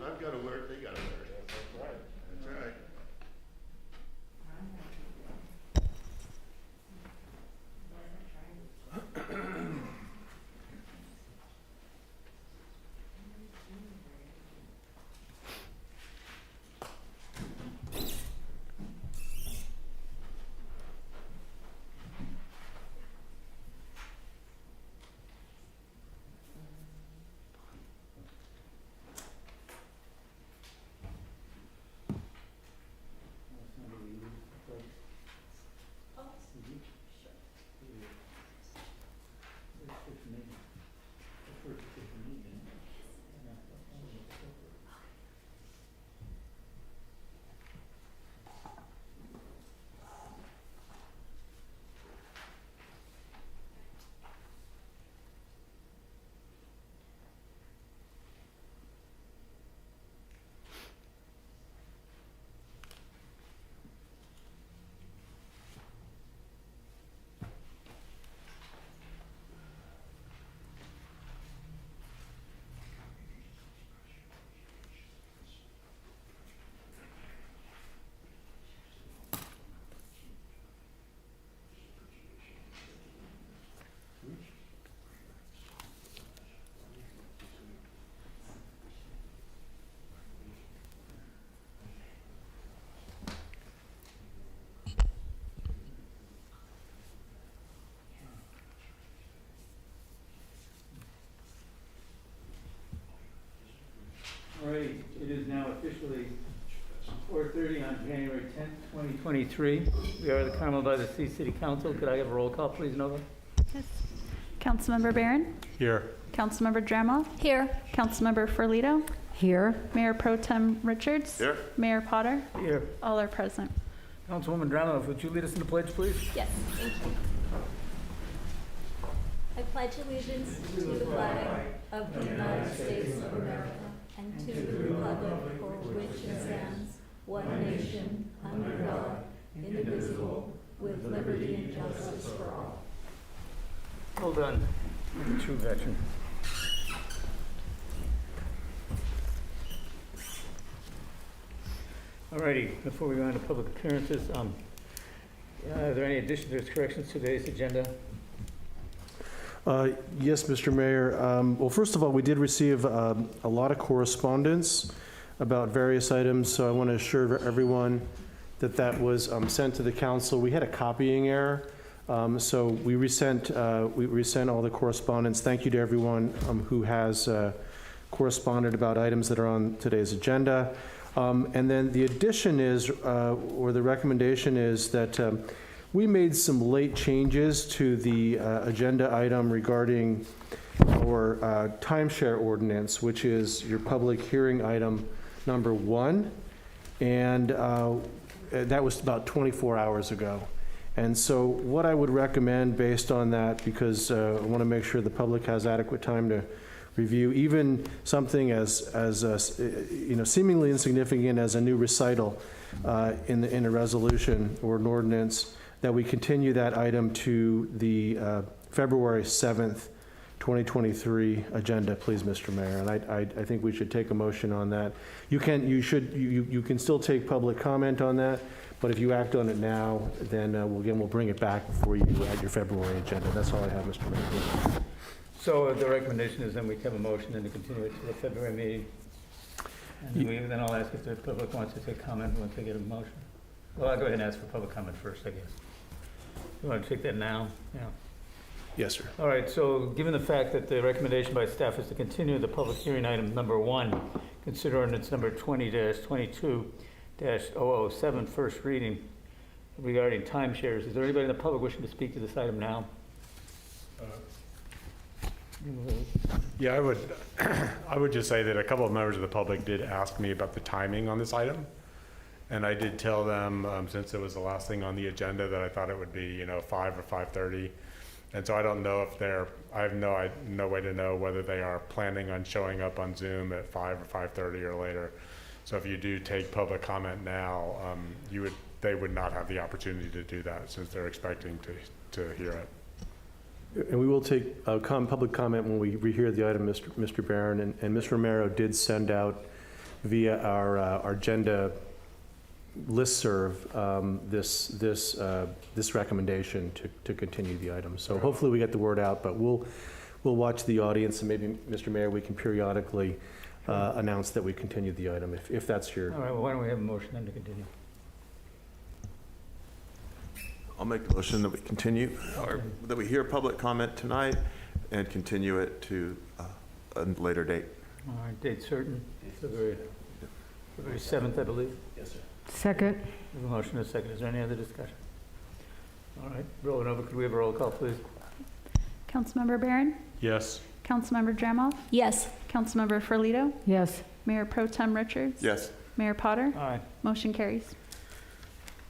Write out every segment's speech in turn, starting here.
I've got to work, they got to work. That's right. That's right. All right, it is now officially 4:30 on January 10th, 2023. We are the Carmel-by-the-Sea City Council. Could I have a roll call, please, Nova? Yes. Councilmember Barron? Here. Councilmember Dramoff? Here. Councilmember Ferlito? Here. Mayor Pro Tem Richards? Here. Mayor Potter? Here. All are present. Councilwoman Dramoff, would you lead us in the pledge, please? Yes, thank you. I pledge allegiance to the flag of the United States of America and to the republic for which it stands, one nation, under God, indivisible, with liberty and justice for all. Well done. You're a true veteran. All righty, before we go on to public appearances, are there any additions or corrections to today's agenda? Yes, Mr. Mayor. Well, first of all, we did receive a lot of correspondence about various items, so I want to assure everyone that that was sent to the council. We had a copying error, so we resent all the correspondence. Thank you to everyone who has corresponded about items that are on today's agenda. And then the addition is, or the recommendation is that we made some late changes to the agenda item regarding our timeshare ordinance, which is your public hearing item number 1. And that was about 24 hours ago. And so what I would recommend based on that, because I want to make sure the public has adequate time to review even something as seemingly insignificant as a new recital in a resolution or an ordinance, that we continue that item to the February 7th, 2023 agenda, please, Mr. Mayor. And I think we should take a motion on that. You can still take public comment on that, but if you act on it now, then we'll bring it back for you at your February agenda. That's all I have, Mr. Mayor. So the recommendation is then we have a motion and to continue it to the February meeting. And then I'll ask if the public wants to take comment once they get a motion. Well, I'll go ahead and ask for public comment first, I guess. You want to take that now? Yeah. Yes, sir. All right, so given the fact that the recommendation by staff is to continue the public hearing item number 1, consider ordinance number 20-22-007, first reading regarding timeshares. Is there anybody in the public wishing to speak to this item now? Yeah, I would just say that a couple of members of the public did ask me about the timing on this item. And I did tell them, since it was the last thing on the agenda, that I thought it would be, 5 or 5:30. And so I don't know if I have no way to know whether they are planning on showing up on Zoom at 5 or 5:30 or later. So if you do take public comment now, they would not have the opportunity to do that since they're expecting to hear it. And we will take public comment when we rehear the item, Mr. Barron. And Mr. Romero did send out via our agenda listserv this recommendation to continue the item. So hopefully we get the word out, but we'll watch the audience, and maybe, Mr. Mayor, we can periodically announce that we continue the item, if that's your... All right, well, why don't we have a motion then to continue? I'll make a motion that we continue, or that we hear public comment tonight and continue it to a later date. All right, date certain, February 7th, I believe. Yes, sir. Second. We have a motion and a second. Is there any other discussion? All right, rolling over, could we have a roll call, please? Councilmember Barron? Yes. Councilmember Dramoff? Yes. Councilmember Ferlito? Yes. Mayor Pro Tem Richards? Yes. Mayor Potter? Aye. Motion carries.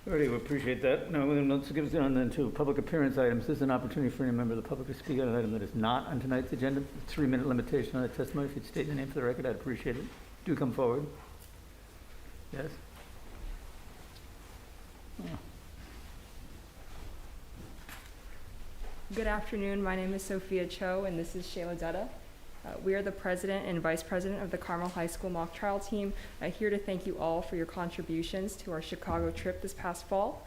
All righty, we appreciate that. Now, let's get on then to public appearance items. This is an opportunity for any member of the public to speak on an item that is not on tonight's agenda. 3-minute limitation on the testimony. If you'd state your name for the record, I'd appreciate it. Do come forward. Yes? Good afternoon. My name is Sophia Cho, and this is Shayla Dutta. We are the president and vice president of the Carmel High School mock trial team, here to thank you all for your contributions to our Chicago trip this past fall.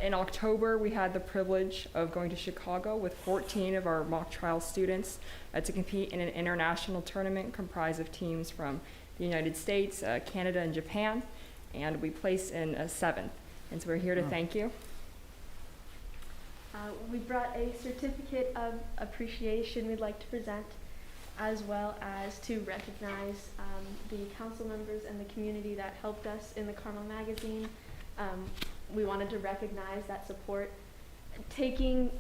In October, we had the privilege of going to Chicago with 14 of our mock trial students to compete in an international tournament comprised of teams from the United States, Canada, and Japan, and we placed in 7th. And so we're here to thank you. We brought a certificate of appreciation we'd like to present, as well as to recognize the council members and the community that helped us in the Carmel magazine. We wanted to recognize that support. Taking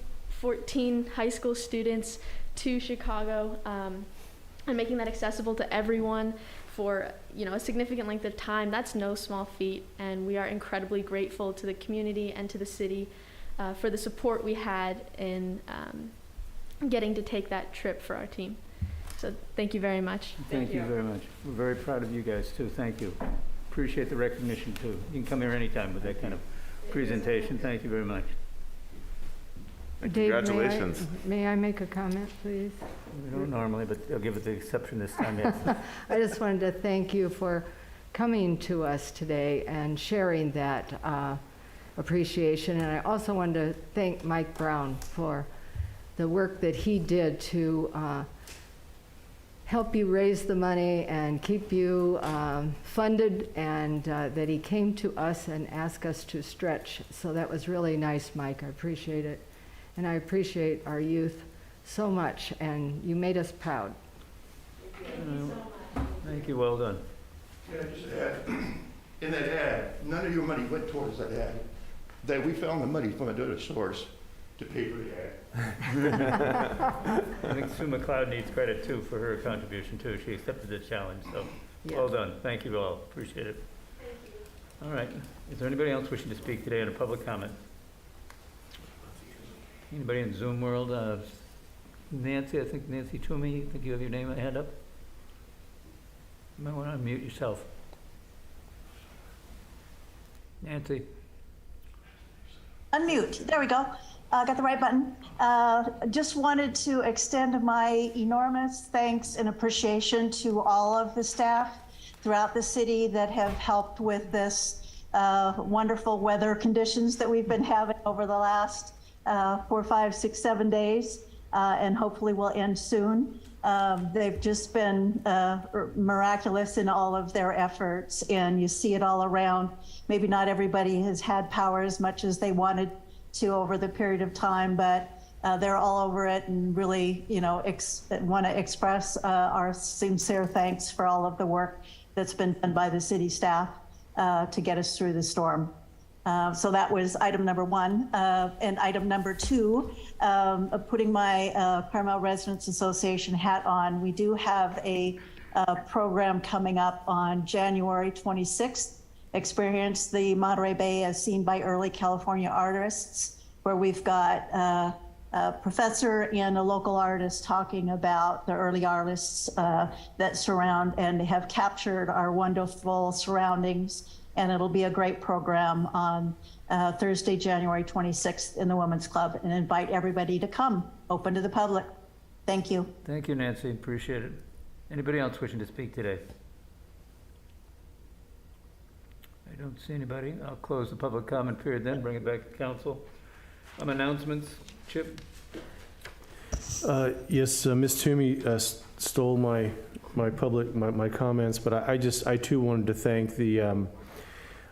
14 high school students to Chicago and making that accessible to everyone for a significant length of time, that's no small feat, and we are incredibly grateful to the community and to the city for the support we had in getting to take that trip for our team. So thank you very much. Thank you very much. We're very proud of you guys, too. Thank you. Appreciate the recognition, too. You can come here anytime with that kind of presentation. Thank you very much. Dave, Congratulations. May I make a comment, please? We don't normally, but I'll give it the exception this time, yes. I just wanted to thank you for coming to us today and sharing that appreciation. And I also wanted to thank Mike Brown for the work that he did to help you raise the money and keep you funded, and that he came to us and asked us to stretch. So that was really nice, Mike. I appreciate it. And I appreciate our youth so much, and you made us proud. Thank you, well done. Can I just add, in that ad, none of your money went towards that ad. We found the money from another source to pay for the ad. I think Sue McLeod needs credit, too, for her contribution, too. She accepted the challenge, so well done. Thank you all. Appreciate it. All right. Is there anybody else wishing to speak today on a public comment? Anybody in Zoom world? Nancy, I think Nancy Toomey, I think you have your name hand up. You might want to unmute yourself. Nancy. Unmute. There we go. Got the right button. Just wanted to extend my enormous thanks and appreciation to all of the staff throughout the city that have helped with this wonderful weather conditions that we've been having over the last 4, 5, 6, 7 days, and hopefully will end soon. They've just been miraculous in all of their efforts, and you see it all around. Maybe not everybody has had power as much as they wanted to over the period of time, but they're all over it, and really, want to express our sincere thanks for all of the work that's been done by the city staff to get us through the storm. So that was item number 1. And item number 2, putting my Carmel Residents Association hat on, we do have a program coming up on January 26th, Experience the Monterey Bay as Seen by Early California Artists, where we've got a professor and a local artist talking about the early artists that surround and have captured our wonderful surroundings. And it'll be a great program on Thursday, January 26th in the Women's Club, and invite everybody to come, open to the public. Thank you. Thank you, Nancy. Appreciate it. Anybody else wishing to speak today? I don't see anybody. I'll close the public comment period then, bring it back to council. Announcements, Chip? Yes, Ms. Toomey stole my comments, but I too wanted to thank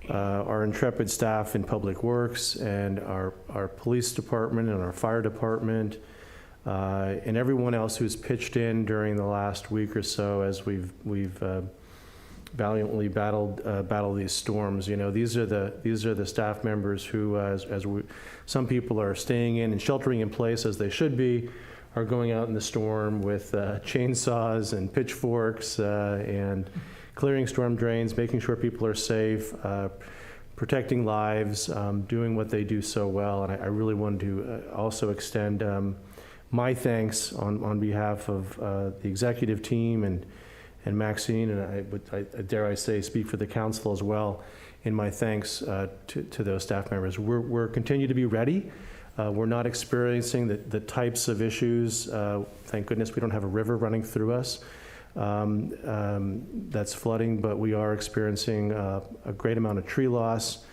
our intrepid staff in Public Works and our police department and our fire department, and everyone else who's pitched in during the last week or so as we've valiantly battled these storms. You know, these are the staff members who, some people are staying in and sheltering in place as they should be, are going out in the storm with chainsaws and pitchforks and clearing storm drains, making sure people are safe, protecting lives, doing what they do so well. And I really wanted to also extend my thanks on behalf of the executive team and Maxine, and I dare I say, speak for the council as well in my thanks to those staff members. We're continue to be ready. We're not experiencing the types of issues. Thank goodness we don't have a river running through us that's flooding, but we are experiencing a great amount of tree loss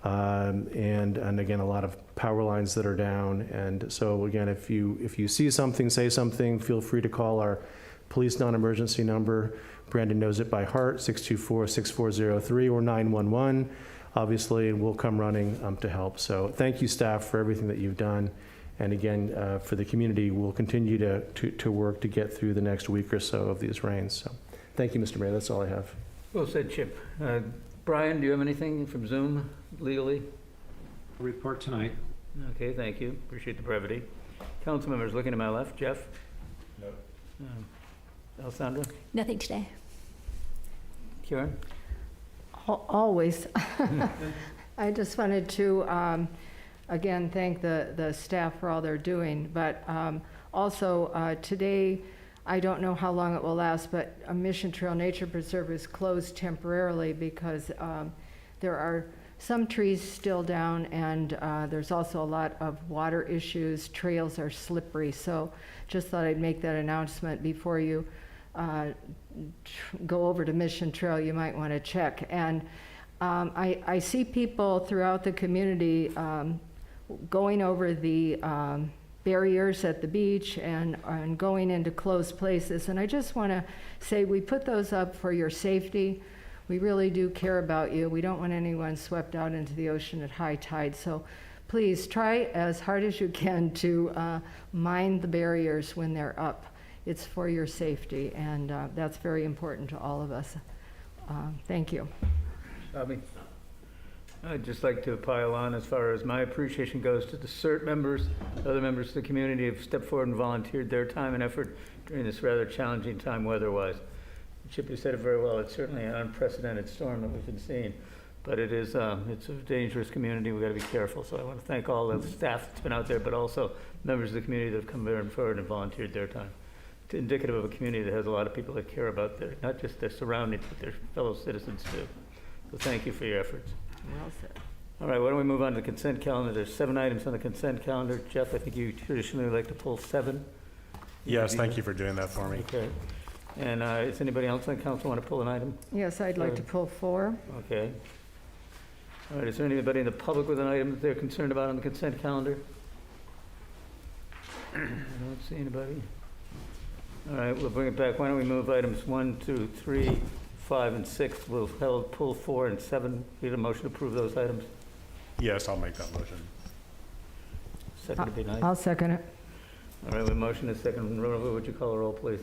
and again, a lot of power lines that are down. And so again, if you see something, say something, feel free to call our police non-emergency number. Brandon knows it by heart, 624-6403 or 911, obviously, and we'll come running to help. So thank you, staff, for everything that you've done. And again, for the community, we'll continue to work to get through the next week or so of these rains. So thank you, Mr. Mayor. That's all I have. Well said, Chip. Brian, do you have anything from Zoom legally? Report tonight. Okay, thank you. Appreciate the brevity. Council members, looking to my left. Jeff? No. Alessandra? Nothing today. Karen? Always. I just wanted to, again, thank the staff for all they're doing. But also, today, I don't know how long it will last, but Mission Trail Nature Preserve is closed temporarily because there are some trees still down, and there's also a lot of water issues. Trails are slippery. So just thought I'd make that announcement before you go over to Mission Trail. You might want to check. And I see people throughout the community going over the barriers at the beach and going into closed places. And I just want to say we put those up for your safety. We really do care about you. We don't want anyone swept out into the ocean at high tide. So please try as hard as you can to mind the barriers when they're up. It's for your safety, and that's very important to all of us. Thank you. Bobby? I'd just like to pile on as far as my appreciation goes to the CERT members, other members of the community who've stepped forward and volunteered their time and effort during this rather challenging time weather-wise. Chip, you said it very well. It's certainly an unprecedented storm that we've been seeing, but it's a dangerous community. We've got to be careful. So I want to thank all the staff that's been out there, but also members of the community that have come forward and volunteered their time. It's indicative of a community that has a lot of people that care about not just their surroundings, but their fellow citizens too. So thank you for your efforts. Well said. All right, why don't we move on to the consent calendar? There's 7 items on the consent calendar. Jeff, I think you traditionally like to pull 7. Yes, thank you for doing that for me. Okay. And does anybody else on council want to pull an item? Yes, I'd like to pull 4. Okay. All right, is there anybody in the public with an item that they're concerned about on the consent calendar? I don't see anybody. All right, we'll bring it back. Why don't we move items 1, 2, 3, 5, and 6. We'll pull 4 and 7. Need a motion to approve those items. Yes, I'll make that motion. Second to be nice. I'll second it. All right, we motion is second. Rhoda, would you call a roll, please?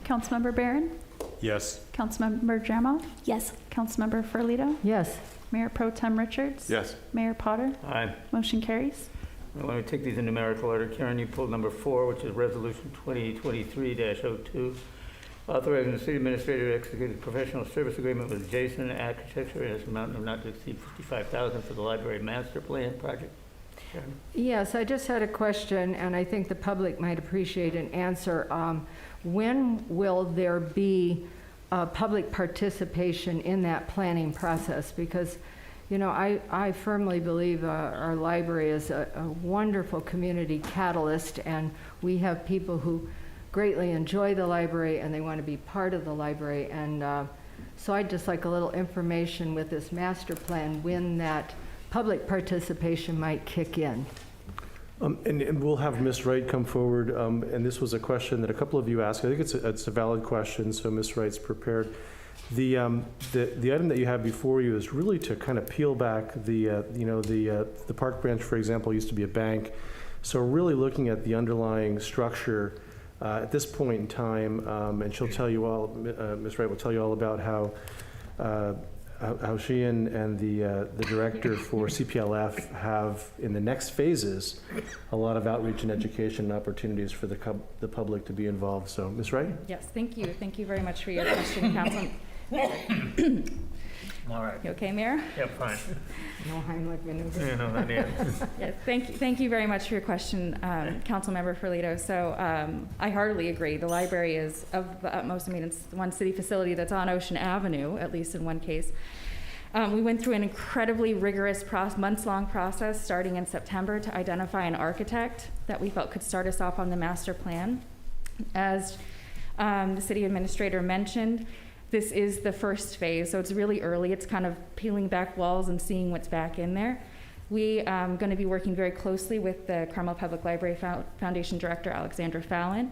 Councilmember Barron? Yes. Councilmember Jama? Yes. Councilmember Ferlito? Yes. Mayor Pro Tem Richards? Yes. Mayor Potter? Aye. Motion carries. Why don't we take these in numerical order? Karen, you pulled number 4, which is Resolution 2023-02, authorizing the city administrator to execute a professional service agreement with Jason Architecture as an amount of not to exceed $55,000 for the library master plan project. Karen? Yes, I just had a question, and I think the public might appreciate an answer. When will there be public participation in that planning process? Because, you know, I firmly believe our library is a wonderful community catalyst, and we have people who greatly enjoy the library and they want to be part of the library. And So I'd just like a little information with this master plan, when that public participation might kick in. And we'll have Ms. Wright come forward, and this was a question that a couple of you asked. I think it's a valid question, so Ms. Wright's prepared. The item that you have before you is really to kind of peel back the park branch, for example, used to be a bank. So we're really looking at the underlying structure at this point in time, and she'll tell you all, Ms. Wright will tell you all about how she and the director for CPLF have, in the next phases, a lot of outreach and education opportunities for the public to be involved. So, Ms. Wright? Yes, thank you. Thank you very much for your question, Council. All right. You okay, Mayor? Yep, fine. No Heimlich maneuver. Yeah, no, not yet. Yes, thank you very much for your question, Councilmember Ferlito. So I heartily agree. The library is of the utmost. I mean, it's one city facility that's on Ocean Avenue, at least in one case. We went through an incredibly rigorous months-long process starting in September to identify an architect that we felt could start us off on the master plan. As the city administrator mentioned, this is the first phase, so it's really early. It's kind of peeling back walls and seeing what's back in there. We are going to be working very closely with the Carmel Public Library Foundation Director, Alexandra Fallon,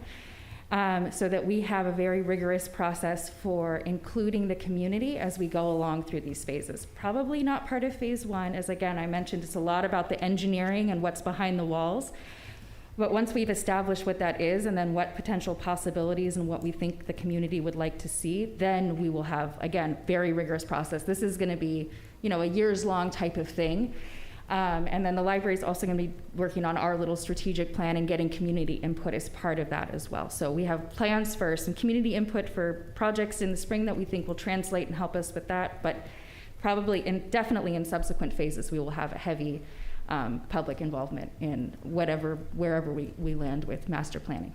so that we have a very rigorous process for including the community as we go along through these phases. Probably not part of phase one, as again, I mentioned, it's a lot about the engineering and what's behind the walls. But once we've established what that is and then what potential possibilities and what we think the community would like to see, then we will have, again, very rigorous process. This is going to be, a years-long type of thing. And then the library is also going to be working on our little strategic plan and getting community input as part of that as well. So we have plans for some community input for projects in the spring that we think will translate and help us with that. But probably and definitely in subsequent phases, we will have a heavy public involvement in wherever we land with master planning.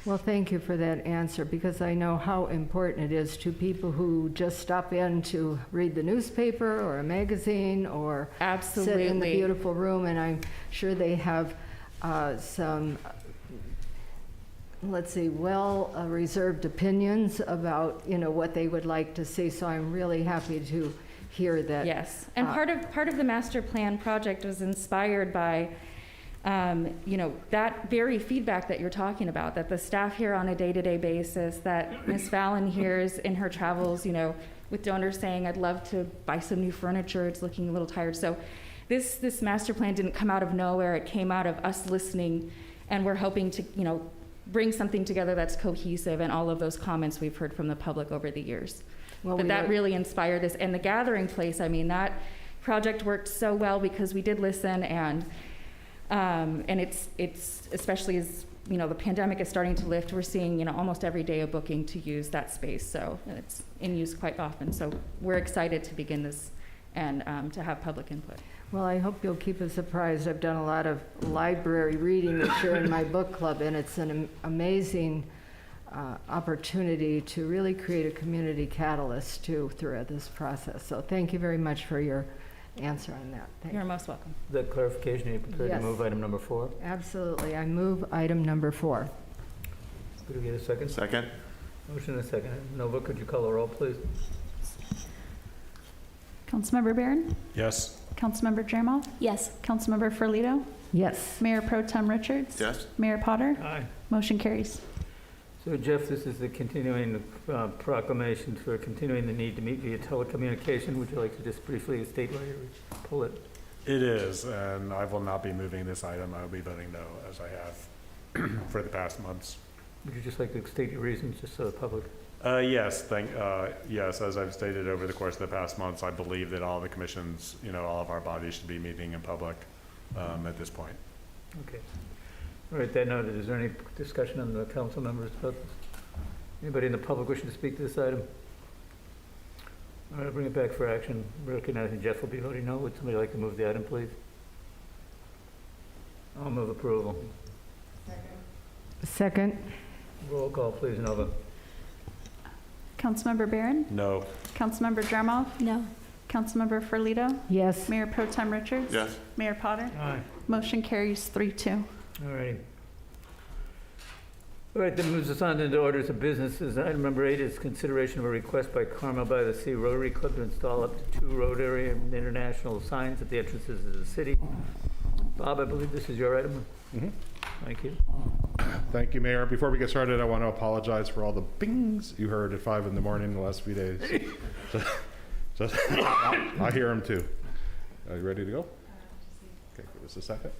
Well, thank you for that answer, because I know how important it is to people who just stop in to read the newspaper or a magazine or sit in the beautiful room, and I'm sure they have some, well-reserved opinions about, what they would like to see. So I'm really happy to hear that. Yes, and part of the master plan project was inspired by that very feedback that you're talking about, that the staff hear on a day-to-day basis, that Ms. Fallon hears in her travels, with donors saying, I'd love to buy some new furniture, it's looking a little tired. So this master plan didn't come out of nowhere, it came out of us listening, and we're hoping to, bring something together that's cohesive, and all of those comments we've heard from the public over the years. Well, but that really inspired this. And the gathering place, that project worked so well because we did listen, and it's especially as the pandemic is starting to lift, we're seeing almost every day a booking to use that space, so it's in use quite often. So we're excited to begin this and to have public input. Well, I hope you'll keep us surprised. I've done a lot of library reading this year in my book club, and it's an amazing opportunity to really create a community catalyst throughout this process. So thank you very much for your answer on that. You're most welcome. The clarification, are you prepared to move item number 4? Absolutely. I move item number 4. Could we get a second? Second. Motion and a second. Nova, could you call the roll, please? Councilmember Barron? Yes. Councilmember Jermel? Yes. Councilmember Ferlito? Yes. Mayor Pro Tem Richards? Yes. Mayor Potter? Aye. Motion carries. So Jeff, this is the continuing proclamation for continuing the need to meet via telecommunication. Would you like to just briefly state why you pull it? It is, and I will not be moving this item. I will be voting no, as I have for the past months. Would you just like to state your reasons, just so the public? Yes, yes, as I've stated over the course of the past months, I believe that all the commissions, all of our bodies should be meeting in public at this point. Okay. All right, that noted, is there any discussion on the council members about this? Anybody in the public wishing to speak to this item? All right, I'll bring it back for action. Recognizing Jeff will be voting no. Would somebody like to move the item, please? I'll move approval. Second. Roll call, please, Nova. Councilmember Barron? No. Councilmember Jermel? No. Councilmember Ferlito? Yes. Mayor Pro Tem Richards? Yes. Mayor Potter? Aye. Motion carries 3-2. All right. All right, that moves us on into orders of businesses. Item number 8 is consideration of a request by Carmel-by-the-Sea Rotary Club to install up to 2 Rotary and international signs at the entrances of the city. Bob, I believe this is your item. Mhm. Thank you. Thank you, Mayor. Before we get started, I want to apologize for all the bings you heard at 5 in the morning the last few days. I hear them too. Are you ready to go? Okay, give us a second.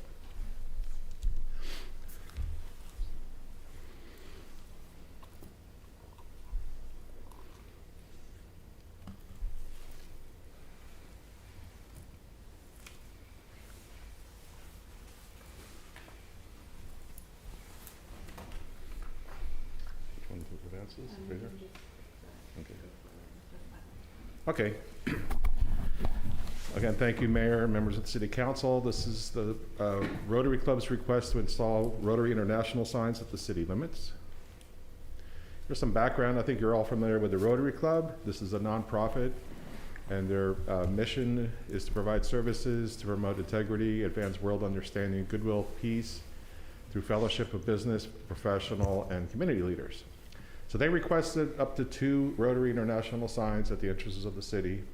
Okay. Again, thank you, Mayor, members of the City Council. This is the Rotary Club's request to install Rotary International signs at the city limits. Here's some background. I think you're all familiar with the Rotary Club. This is a nonprofit, and their mission is to provide services to promote integrity, advance world understanding, goodwill, peace, through fellowship of business, professional, and community leaders. So they requested up to 2 Rotary International signs at the entrances of the city.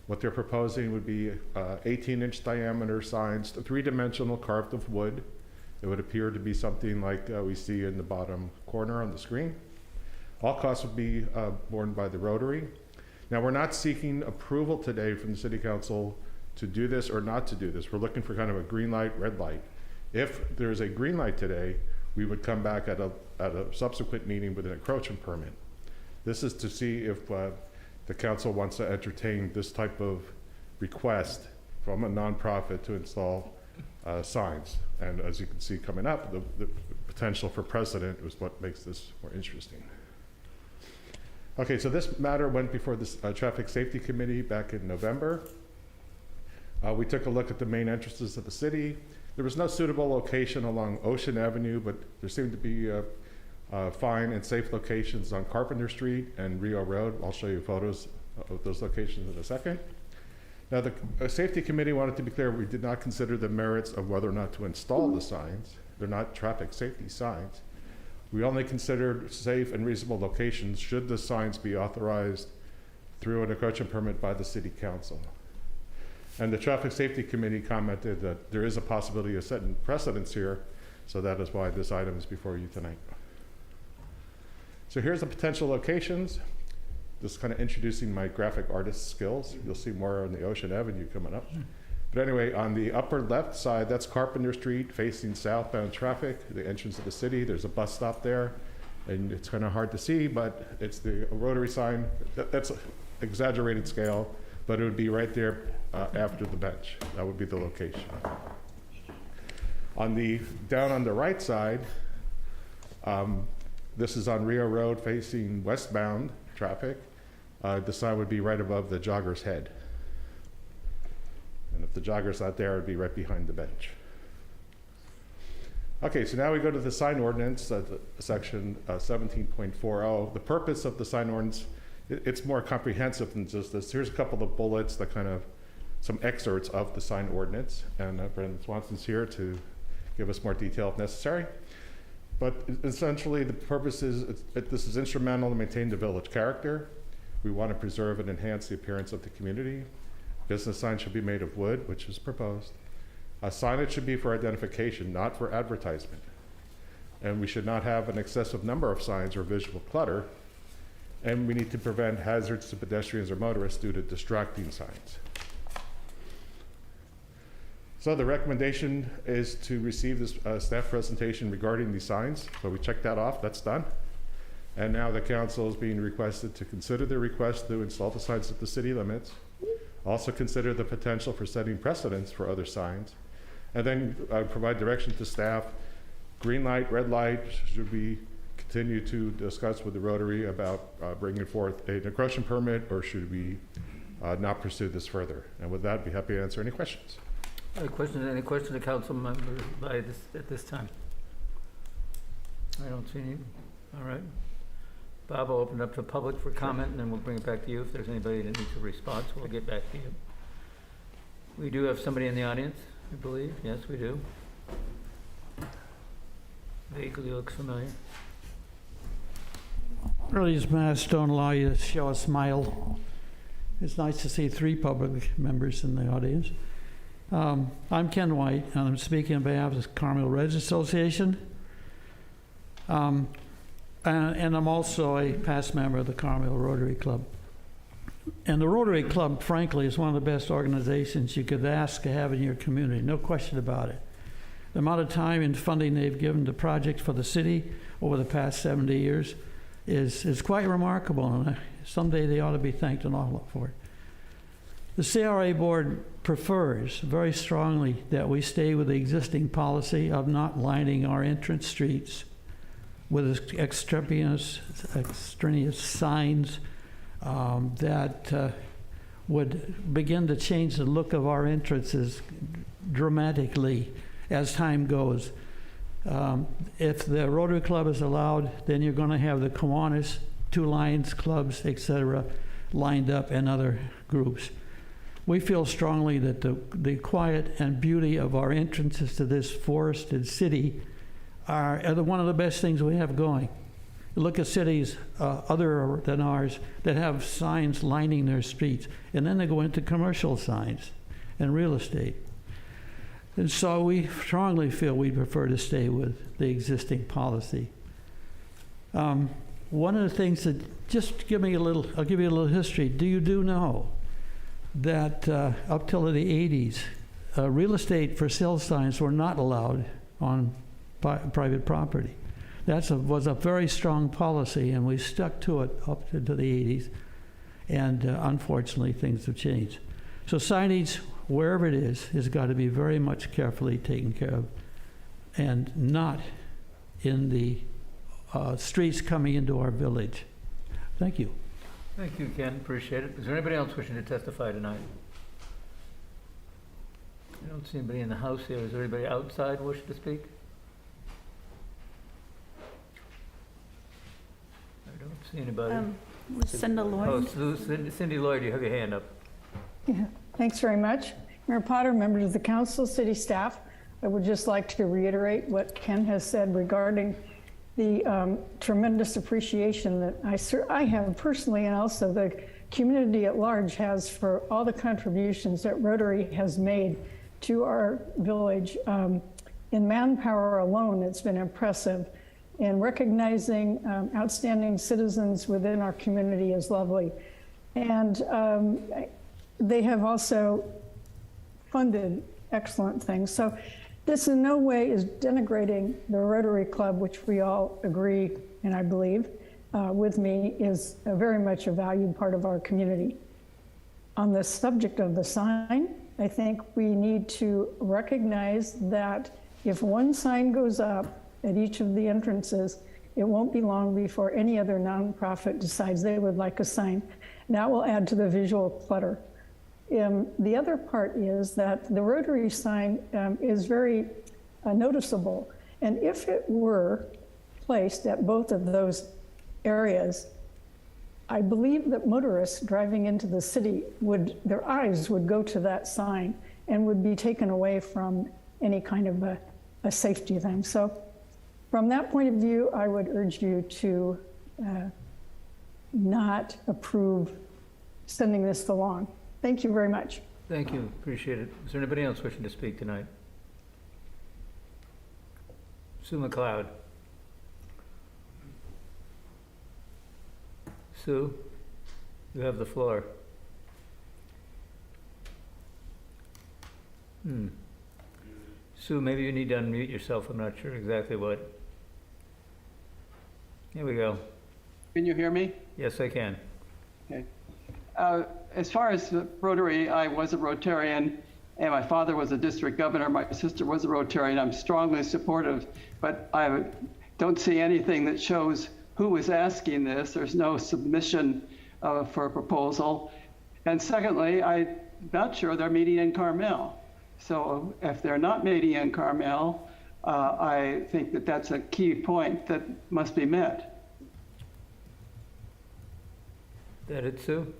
What they're proposing would be 18-inch diameter signs, 3-dimensional, carved of wood. It would appear to be something like we see in the bottom corner on the screen. All costs would be borne by the Rotary. Now, we're not seeking approval today from the City Council to do this or not to do this. We're looking for kind of a green light, red light. If there's a green light today, we would come back at a subsequent meeting with an encroachment permit. This is to see if the council wants to entertain this type of request from a nonprofit to install signs. And as you can see coming up, the potential for precedent is what makes this more interesting. Okay, so this matter went before the Traffic Safety Committee back in November. We took a look at the main entrances of the city. There was no suitable location along Ocean Avenue, but there seemed to be fine and safe locations on Carpenter Street and Rio Road. I'll show you photos of those locations in a second. Now, the Safety Committee wanted to be clear, we did not consider the merits of whether or not to install the signs. They're not traffic safety signs. We only considered safe and reasonable locations should the signs be authorized through an encroachment permit by the City Council. And the Traffic Safety Committee commented that there is a possibility of setting precedents here, so that is why this item is before you tonight. So here's the potential locations. Just kind of introducing my graphic artist skills. You'll see more on the Ocean Avenue coming up. But anyway, on the upper left side, that's Carpenter Street facing southbound traffic, the entrance of the city. There's a bus stop there, and it's kind of hard to see, but it's the Rotary sign. That's an exaggerated scale, but it would be right there after the bench. That would be the location. Down on the right side, this is on Rio Road facing westbound traffic. The sign would be right above the jogger's head. And if the jogger's not there, it would be right behind the bench. Okay, so now we go to the sign ordinance, section 17.40. The purpose of the sign ordinance, it's more comprehensive than just this. Here's a couple of bullets that kind of, some excerpts of the sign ordinance. And Brendan Swanson's here to give us more detail if necessary. But essentially, the purpose is, this is instrumental to maintain the village character. We want to preserve and enhance the appearance of the community. Business signs should be made of wood, which is proposed. Signage should be for identification, not for advertisement. And we should not have an excessive number of signs or visual clutter. And we need to prevent hazards to pedestrians or motorists due to distracting signs. So the recommendation is to receive this staff presentation regarding these signs. So we checked that off, that's done. And now the council is being requested to consider the request to install the signs at the city limits. Also consider the potential for setting precedents for other signs. And then provide direction to staff. Green light, red light, should we continue to discuss with the Rotary about bringing forth an encroachment permit, or should we not pursue this further? And with that, I'd be happy to answer any questions. Any questions to council members at this time? I don't see any. All right. Bob, I'll open it up to the public for comment, and then we'll bring it back to you. If there's anybody that needs a response, we'll get back to you. We do have somebody in the audience, I believe. Yes, we do. Vaguely looks familiar. Really, these masks don't allow you to show a smile. It's nice to see 3 public members in the audience. I'm Ken White, and I'm speaking on behalf of the Carmel Reds Association. And I'm also a past member of the Carmel Rotary Club. And the Rotary Club, frankly, is one of the best organizations you could ask to have in your community, no question about it. The amount of time and funding they've given to projects for the city over the past 70 years is quite remarkable, and someday they ought to be thanked an awful lot for it. The CRA board prefers very strongly that we stay with the existing policy of not lining our entrance streets with extraneous signs that would begin to change the look of our entrances dramatically as time goes. If the Rotary Club is allowed, then you're going to have the Kiwanis, Two Lions clubs, etc., lined up, and other groups. We feel strongly that the quiet and beauty of our entrances to this forested city are one of the best things we have going. Look at cities other than ours that have signs lining their streets, and then they go into commercial signs and real estate. And so we strongly feel we prefer to stay with the existing policy. One of the things that, I'll give you a little history. Do you know that up till the 80s, real estate for sale signs were not allowed on private property? That was a very strong policy, and we stuck to it up to the 80s, and unfortunately things have changed. So signage, wherever it is, has got to be very much carefully taken care of, and not in the streets coming into our village. Thank you. Thank you, Ken. Appreciate it. Is there anybody else wishing to testify tonight? I don't see anybody in the house here. Is there anybody outside wishing to speak? I don't see anybody. Lucinda Lloyd. Oh, Cindy Lloyd, you have your hand up. Yeah, thanks very much. Mayor Potter, members of the council, city staff, I would just like to reiterate what Ken has said regarding the tremendous appreciation that I have personally, and also the community at large has, for all the contributions that Rotary has made to our village. In manpower alone, it's been impressive. And recognizing outstanding citizens within our community is lovely. And they have also funded excellent things. So this in no way is denigrating the Rotary Club, which we all agree, and I believe with me, is very much a valued part of our community. On the subject of the sign, I think we need to recognize that if one sign goes up at each of the entrances, it won't be long before any other nonprofit decides they would like a sign. That will add to the visual clutter. The other part is that the Rotary sign is very noticeable. And if it were placed at both of those areas, I believe that motorists driving into the city their eyes would go to that sign and would be taken away from any kind of a safety thing. So from that point of view, I would urge you to not approve sending this along. Thank you very much. Thank you. Appreciate it. Is there anybody else wishing to speak tonight? Sue McLeod. Sue, you have the floor. Sue, maybe you need to unmute yourself. I'm not sure exactly what. Here we go. Can you hear me? Yes, I can. Okay. As far as Rotary, I was a Rotarian, and my father was a district governor. My sister was a Rotarian. I'm strongly supportive, but I don't see anything that shows who is asking this. There's no submission for a proposal. And secondly, I'm not sure they're meeting in Carmel. So if they're not meeting in Carmel, I think that that's a key point that must be met. That it, Sue?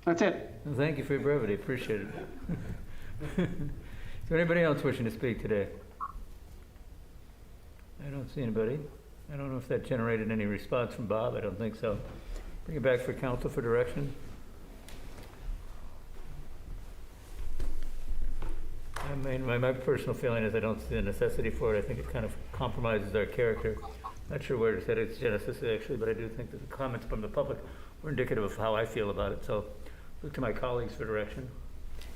That's it. Well, thank you for your brevity. Appreciate it. Is there anybody else wishing to speak today? I don't see anybody. I don't know if that generated any response from Bob. I don't think so. Bring it back for council for direction. I mean, my personal feeling is I don't see the necessity for it. I think it kind of compromises our character. Not sure where to set its genesis actually, but I do think that the comments from the public were indicative of how I feel about it. So look to my colleagues for direction.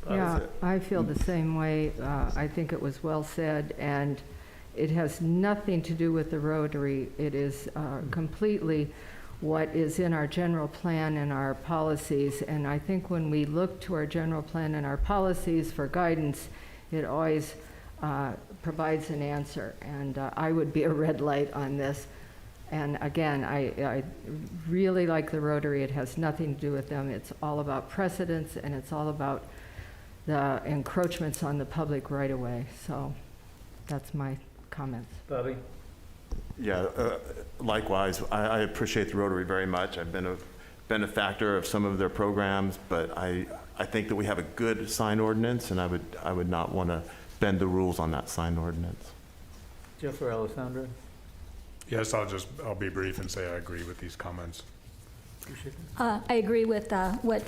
Bob? Yeah, I feel the same way. I think it was well said, and it has nothing to do with the Rotary. It is completely what is in our general plan and our policies. And I think when we look to our general plan and our policies for guidance, it always provides an answer. And I would be a red light on this. And again, I really like the Rotary. It has nothing to do with them. It's all about precedence, and it's all about the encroachments on the public right away. So that's my comments. Bobby? Yeah, likewise. I appreciate the Rotary very much. I've been a benefactor of some of their programs, but I think that we have a good sign ordinance, and I would not want to bend the rules on that sign ordinance. Jeff or Alessandra? Yes, I'll be brief and say I agree with these comments. I agree with what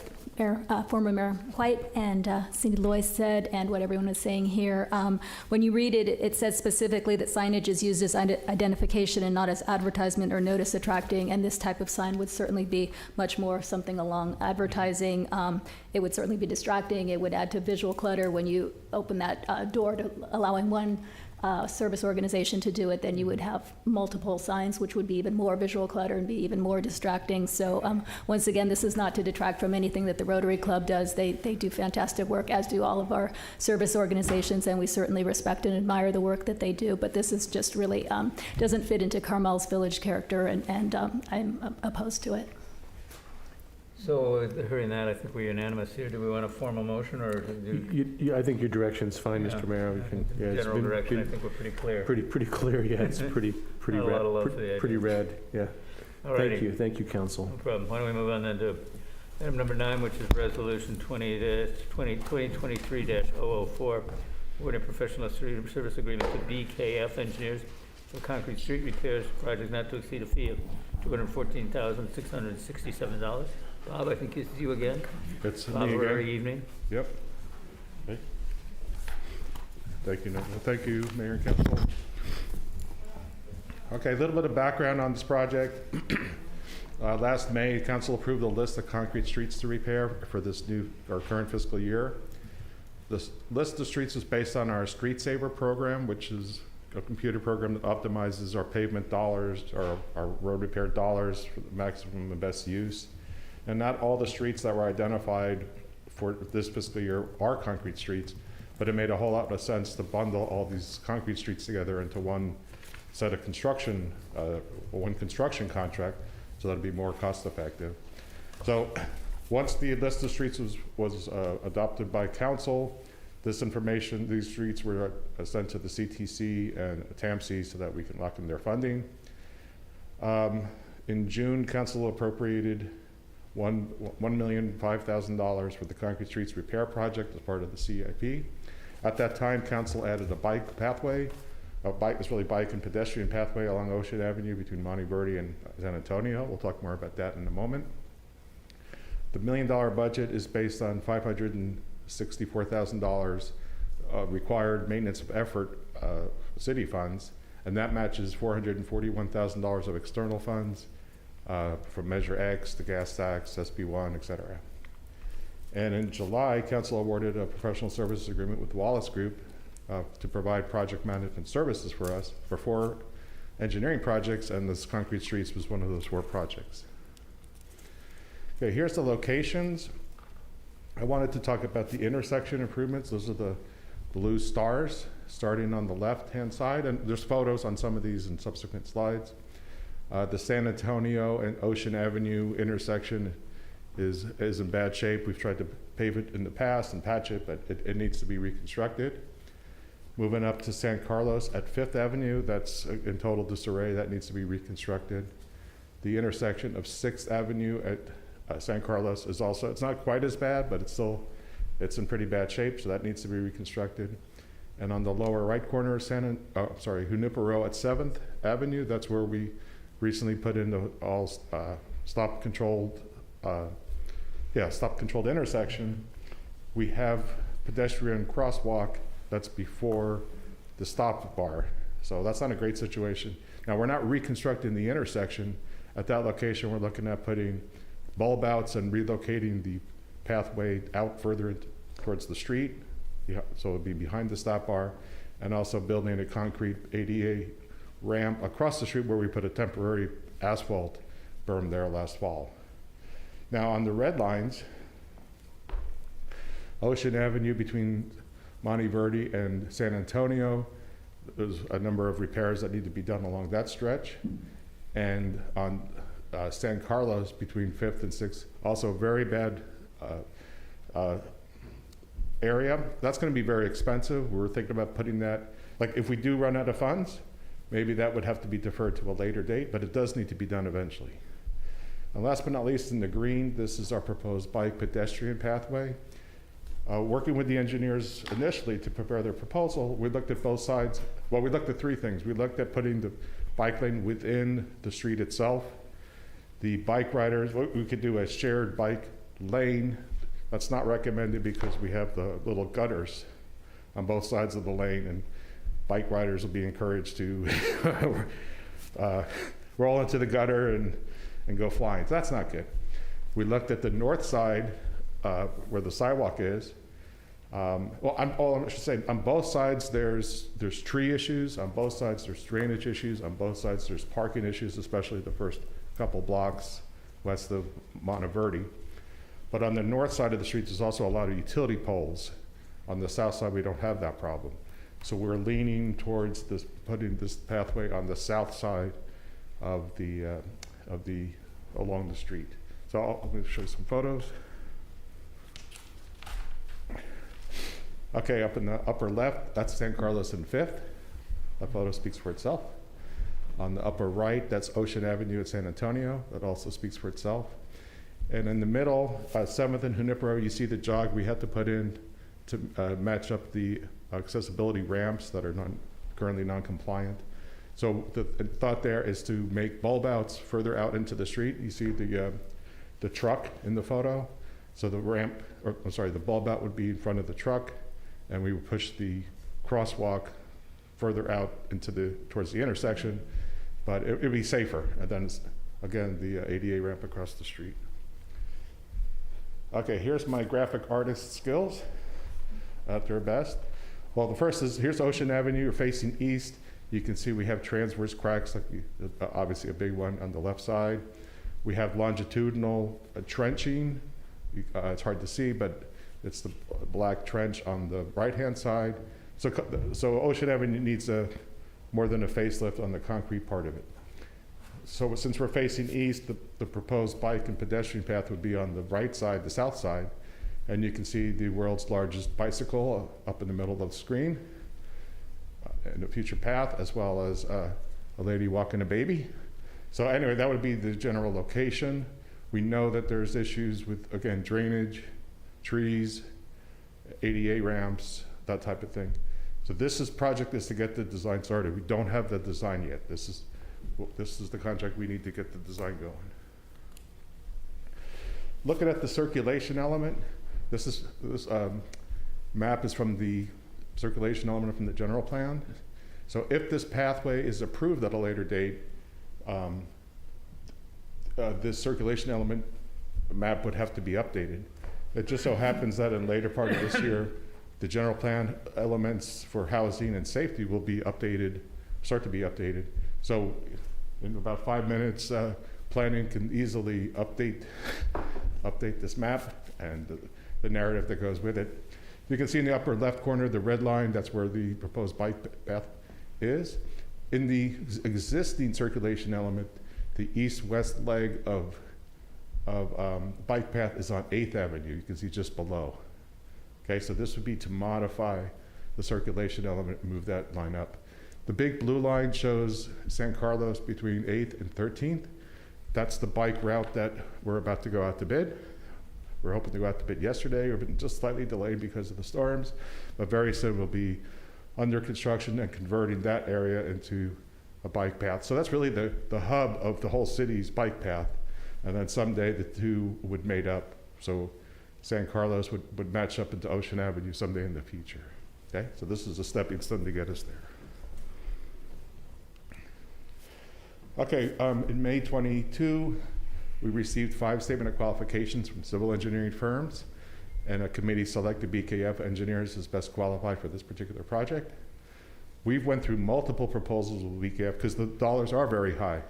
former Mayor White and Cindy Loy said, and what everyone is saying here. When you read it, it says specifically that signage is used as identification and not as advertisement or notice attracting, and this type of sign would certainly be much more something along advertising. It would certainly be distracting. It would add to visual clutter. When you open that door to allowing one service organization to do it, then you would have multiple signs, which would be even more visual clutter and be even more distracting. So once again, this is not to detract from anything that the Rotary Club does. They do fantastic work, as do all of our service organizations, and we certainly respect and admire the work that they do. But this is just really doesn't fit into Carmel's Village character, and I'm opposed to it. So hearing that, I think we're unanimous here. Do we want a formal motion, or do I think your direction's fine, Mr. Mayor. We can, yeah, it's general been direction? I think we're pretty clear. pretty clear, yeah. It's pretty Not a lot of love red, for the pretty idea. red, yeah. Alrighty. Thank you, council. No problem. Why don't we move on then to item number 9, which is resolution 2023-004, awarding professional service agreement to BKF Engineers for concrete street repairs, project not to exceed a fee of $214,667. Bob, I think it's you again. It's Bob, me every again. evening. Yep. Okay. Thank you, Mayor and Council. Okay, a little bit of background on this project. Last May, Council approved a list of concrete streets to repair for this current fiscal year. This list of streets is based on our Street Saver program, which is a computer program that optimizes our pavement dollars, or our road repair dollars for the maximum and best use. And not all the streets that were identified for this fiscal year are concrete streets, but it made a whole lot of sense to bundle all these concrete streets together into one set of construction, one construction contract, so that'd be more cost effective. So once the list of streets was adopted by council, this information, these streets were sent to the CTC and TAMC so that we can lock in their funding. In June, council appropriated $1,005,000 for the concrete streets repair project as part of the CIP. At that time, council added a bike pathway. It's really bike and pedestrian pathway along Ocean Avenue between Monte Verde and San Antonio. We'll talk more about that in a moment. The $1 million budget is based on $564,000 required maintenance of effort city funds, and that matches $441,000 of external funds from Measure X, the gas tax, SB1, et cetera. And in July, council awarded a professional services agreement with Wallace Group to provide project management services for us for 4 engineering projects, and this concrete streets was one of those 4 projects. Okay, here's the locations. I wanted to talk about the intersection improvements. Those are the blue stars starting on the left-hand side, and there's photos on some of these in subsequent slides. The San Antonio and Ocean Avenue intersection is in bad shape. We've tried to pave it in the past and patch it, but it needs to be reconstructed. Moving up to San Carlos at 5th Avenue, that's in total disarray. That needs to be reconstructed. The intersection of 6th Avenue at San Carlos is also, it's not quite as bad, but it's in pretty bad shape, so that needs to be reconstructed. And on the lower right corner of Junipero at 7th Avenue, that's where we recently put in the all stop controlled intersection. We have pedestrian crosswalk that's before the stop bar. So that's not a great situation. Now, we're not reconstructing the intersection. At that location, we're looking at putting bulb outs and relocating the pathway out further towards the street. So it would be behind the stop bar, and also building a concrete ADA ramp across the street where we put a temporary asphalt berm there last fall. Now, on the red lines, Ocean Avenue between Monteverde and San Antonio, there's a number of repairs that need to be done along that stretch. And on San Carlos between 5th and 6th, also very bad area. That's going to be very expensive. We're thinking about putting that, like if we do run out of funds, maybe that would have to be deferred to a later date, but it does need to be done eventually. And last but not least, in the green, this is our proposed bike pedestrian pathway. Working with the engineers initially to prepare their proposal, we looked at both sides. Well, we looked at three things. We looked at putting the bike lane within the street itself. The bike riders, we could do a shared bike lane. That's not recommended because we have the little gutters on both sides of the lane, and bike riders will be encouraged to roll into the gutter and go flying. So that's not good. We looked at the north side where the sidewalk is. I should say, on both sides there's tree issues. On both sides there's drainage issues. On both sides there's parking issues, especially the first couple blocks west of Monteverde. But on the north side of the street, there's also a lot of utility poles. On the south side, we don't have that problem. So we're leaning towards putting this pathway on the south side of along the street. So I'm going to show you some photos. Okay, up in the upper left, that's San Carlos and 5th. That photo speaks for itself. On the upper right, that's Ocean Avenue at San Antonio. That also speaks for itself. And in the middle, 7th and Junipero, you see the jog we had to put in to match up the accessibility ramps that are currently non-compliant. So the thought there is to make bulb outs further out into the street. You see the truck in the photo. So the bulb out would be in front of the truck, and we would push the crosswalk further out towards the intersection, but it'd be safer. And then again, the ADA ramp across the street. Okay, here's my graphic artist skills at their best. Well, the first is, here's Ocean Avenue, you're facing east. You can see we have transverse cracks, obviously a big one on the left side. We have longitudinal trenching. It's hard to see, but it's the black trench on the right-hand side. So Ocean Avenue needs more than a facelift on the concrete part of it. So since we're facing east, the proposed bike and pedestrian path would be on the right side, the south side. And you can see the world's largest bicycle up in the middle of the screen in a future path, as well as a lady walking a baby. So anyway, that would be the general location. We know that there's issues with, again, drainage, trees, ADA ramps, that type of thing. So project is to get the design started. We don't have the design yet. This is the contract we need to get the design going. Looking at the circulation element, this map is from the circulation element from the general plan. So if this pathway is approved at a later date, this circulation element map would have to be updated. It just so happens that in later part of this year, the general plan elements for housing and safety will be updated, start to be updated. So in about 5 minutes, planning can easily update this map and the narrative that goes with it. You can see in the upper left corner, the red line, that's where the proposed bike path is. In the existing circulation element, the east-west leg of bike path is on 8th Avenue. You can see just below. Okay, so this would be to modify the circulation element and move that line up. The big blue line shows San Carlos between 8th and 13th. That's the bike route that we're about to go out to bid. We're hoping to go out to bid yesterday. We've been just slightly delayed because of the storms, but very soon we'll be under construction and converting that area into a bike path. So that's really the hub of the whole city's bike path. And then someday the two would mate up. So San Carlos would match up into Ocean Avenue someday in the future. Okay, so this is a stepping stone to get us there. Okay, in May 22, we received 5 statement of qualifications from civil engineering firms, and a committee selected BKF engineers as best qualified for this particular project. We've went through multiple proposals with BKF because the dollars are very high.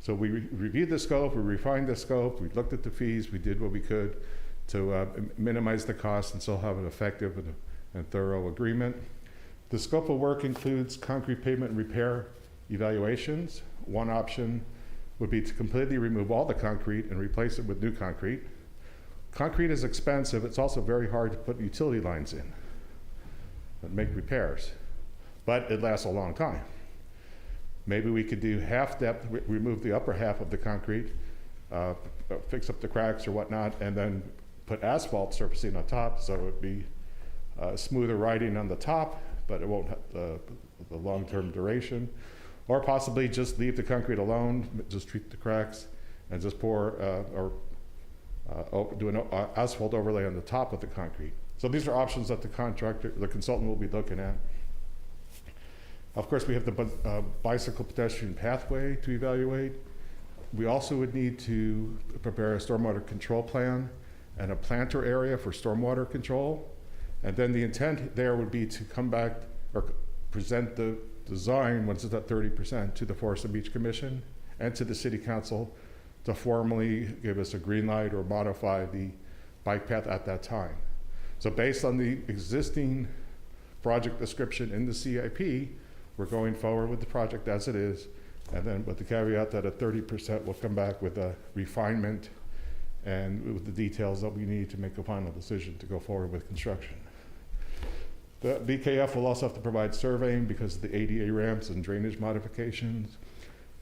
So we reviewed the scope, we refined the scope, we looked at the fees, we did what we could to minimize the cost and still have an effective and thorough agreement. The scope of work includes concrete pavement repair evaluations. One option would be to completely remove all the concrete and replace it with new concrete. Concrete is expensive. It's also very hard to put utility lines in and make repairs, but it lasts a long time. Maybe we could do half depth, remove the upper half of the concrete, fix up the cracks or whatnot, and then put asphalt surfacing on top, so it would be smoother riding on the top, but it won't have the long-term duration. Or possibly just leave the concrete alone, just treat the cracks, and just pour do an asphalt overlay on the top of the concrete. So these are options that the consultant will be looking at. Of course, we have the bicycle pedestrian pathway to evaluate. We also would need to prepare a stormwater control plan and a planter area for stormwater control. And then the intent there would be to come back or present the design, once it's at 30%, to the Forest and Beach Commission and to the City Council to formally give us a green light or modify the bike path at that time. So based on the existing project description in the CIP, we're going forward with the project as it is, and then with the caveat that at 30% we'll come back with a refinement and with the details that we need to make a final decision to go forward with construction. The BKF will also have to provide surveying because of the ADA ramps and drainage modifications.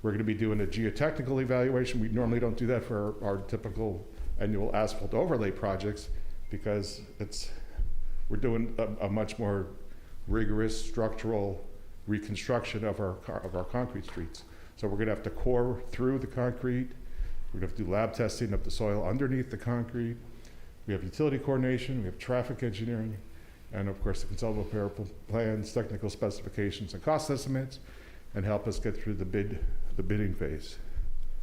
We're going to be doing a geotechnical evaluation. We normally don't do that for our typical annual asphalt overlay projects because we're doing a much more rigorous structural reconstruction of our concrete streets. So we're going to have to core through the concrete. We're going to have to do lab testing of the soil underneath the concrete. We have utility coordination, we have traffic engineering, and of course the consultant will prepare plans, technical specifications, and cost estimates, and help us get through the bidding phase.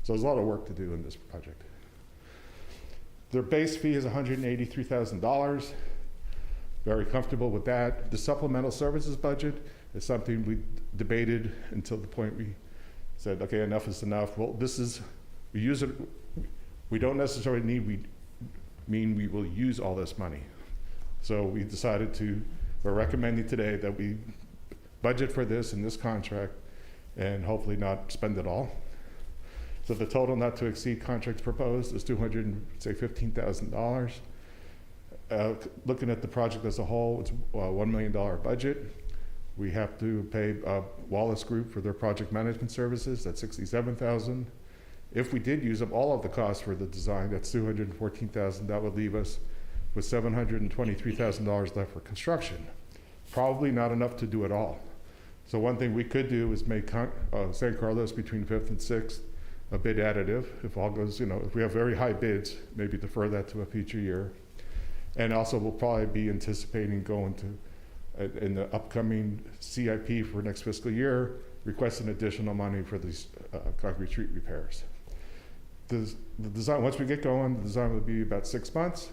So there's a lot of work to do in this project. Their base fee is $183,000. Very comfortable with that. The supplemental services budget is something we debated until the point we said, okay, enough is enough. Well, we use it, we don't necessarily mean we will use all this money. So we decided we're recommending today that we budget for this in this contract and hopefully not spend it all. So the total not to exceed contracts proposed is $215,000. Looking at the project as a whole, it's a $1 million budget. We have to pay Wallace Group for their project management services, that's $67,000. If we did use up all of the costs for the design, that's $214,000. That would leave us with $723,000 left for construction. Probably not enough to do it all. So one thing we could do is make San Carlos between 5th and 6th a bid additive. If all goes, if we have very high bids, maybe defer that to a future year. And also we'll probably be anticipating going to, in the upcoming CIP for next fiscal year, requesting additional money for these concrete street repairs. The design, once we get going, the design will be about 6 months,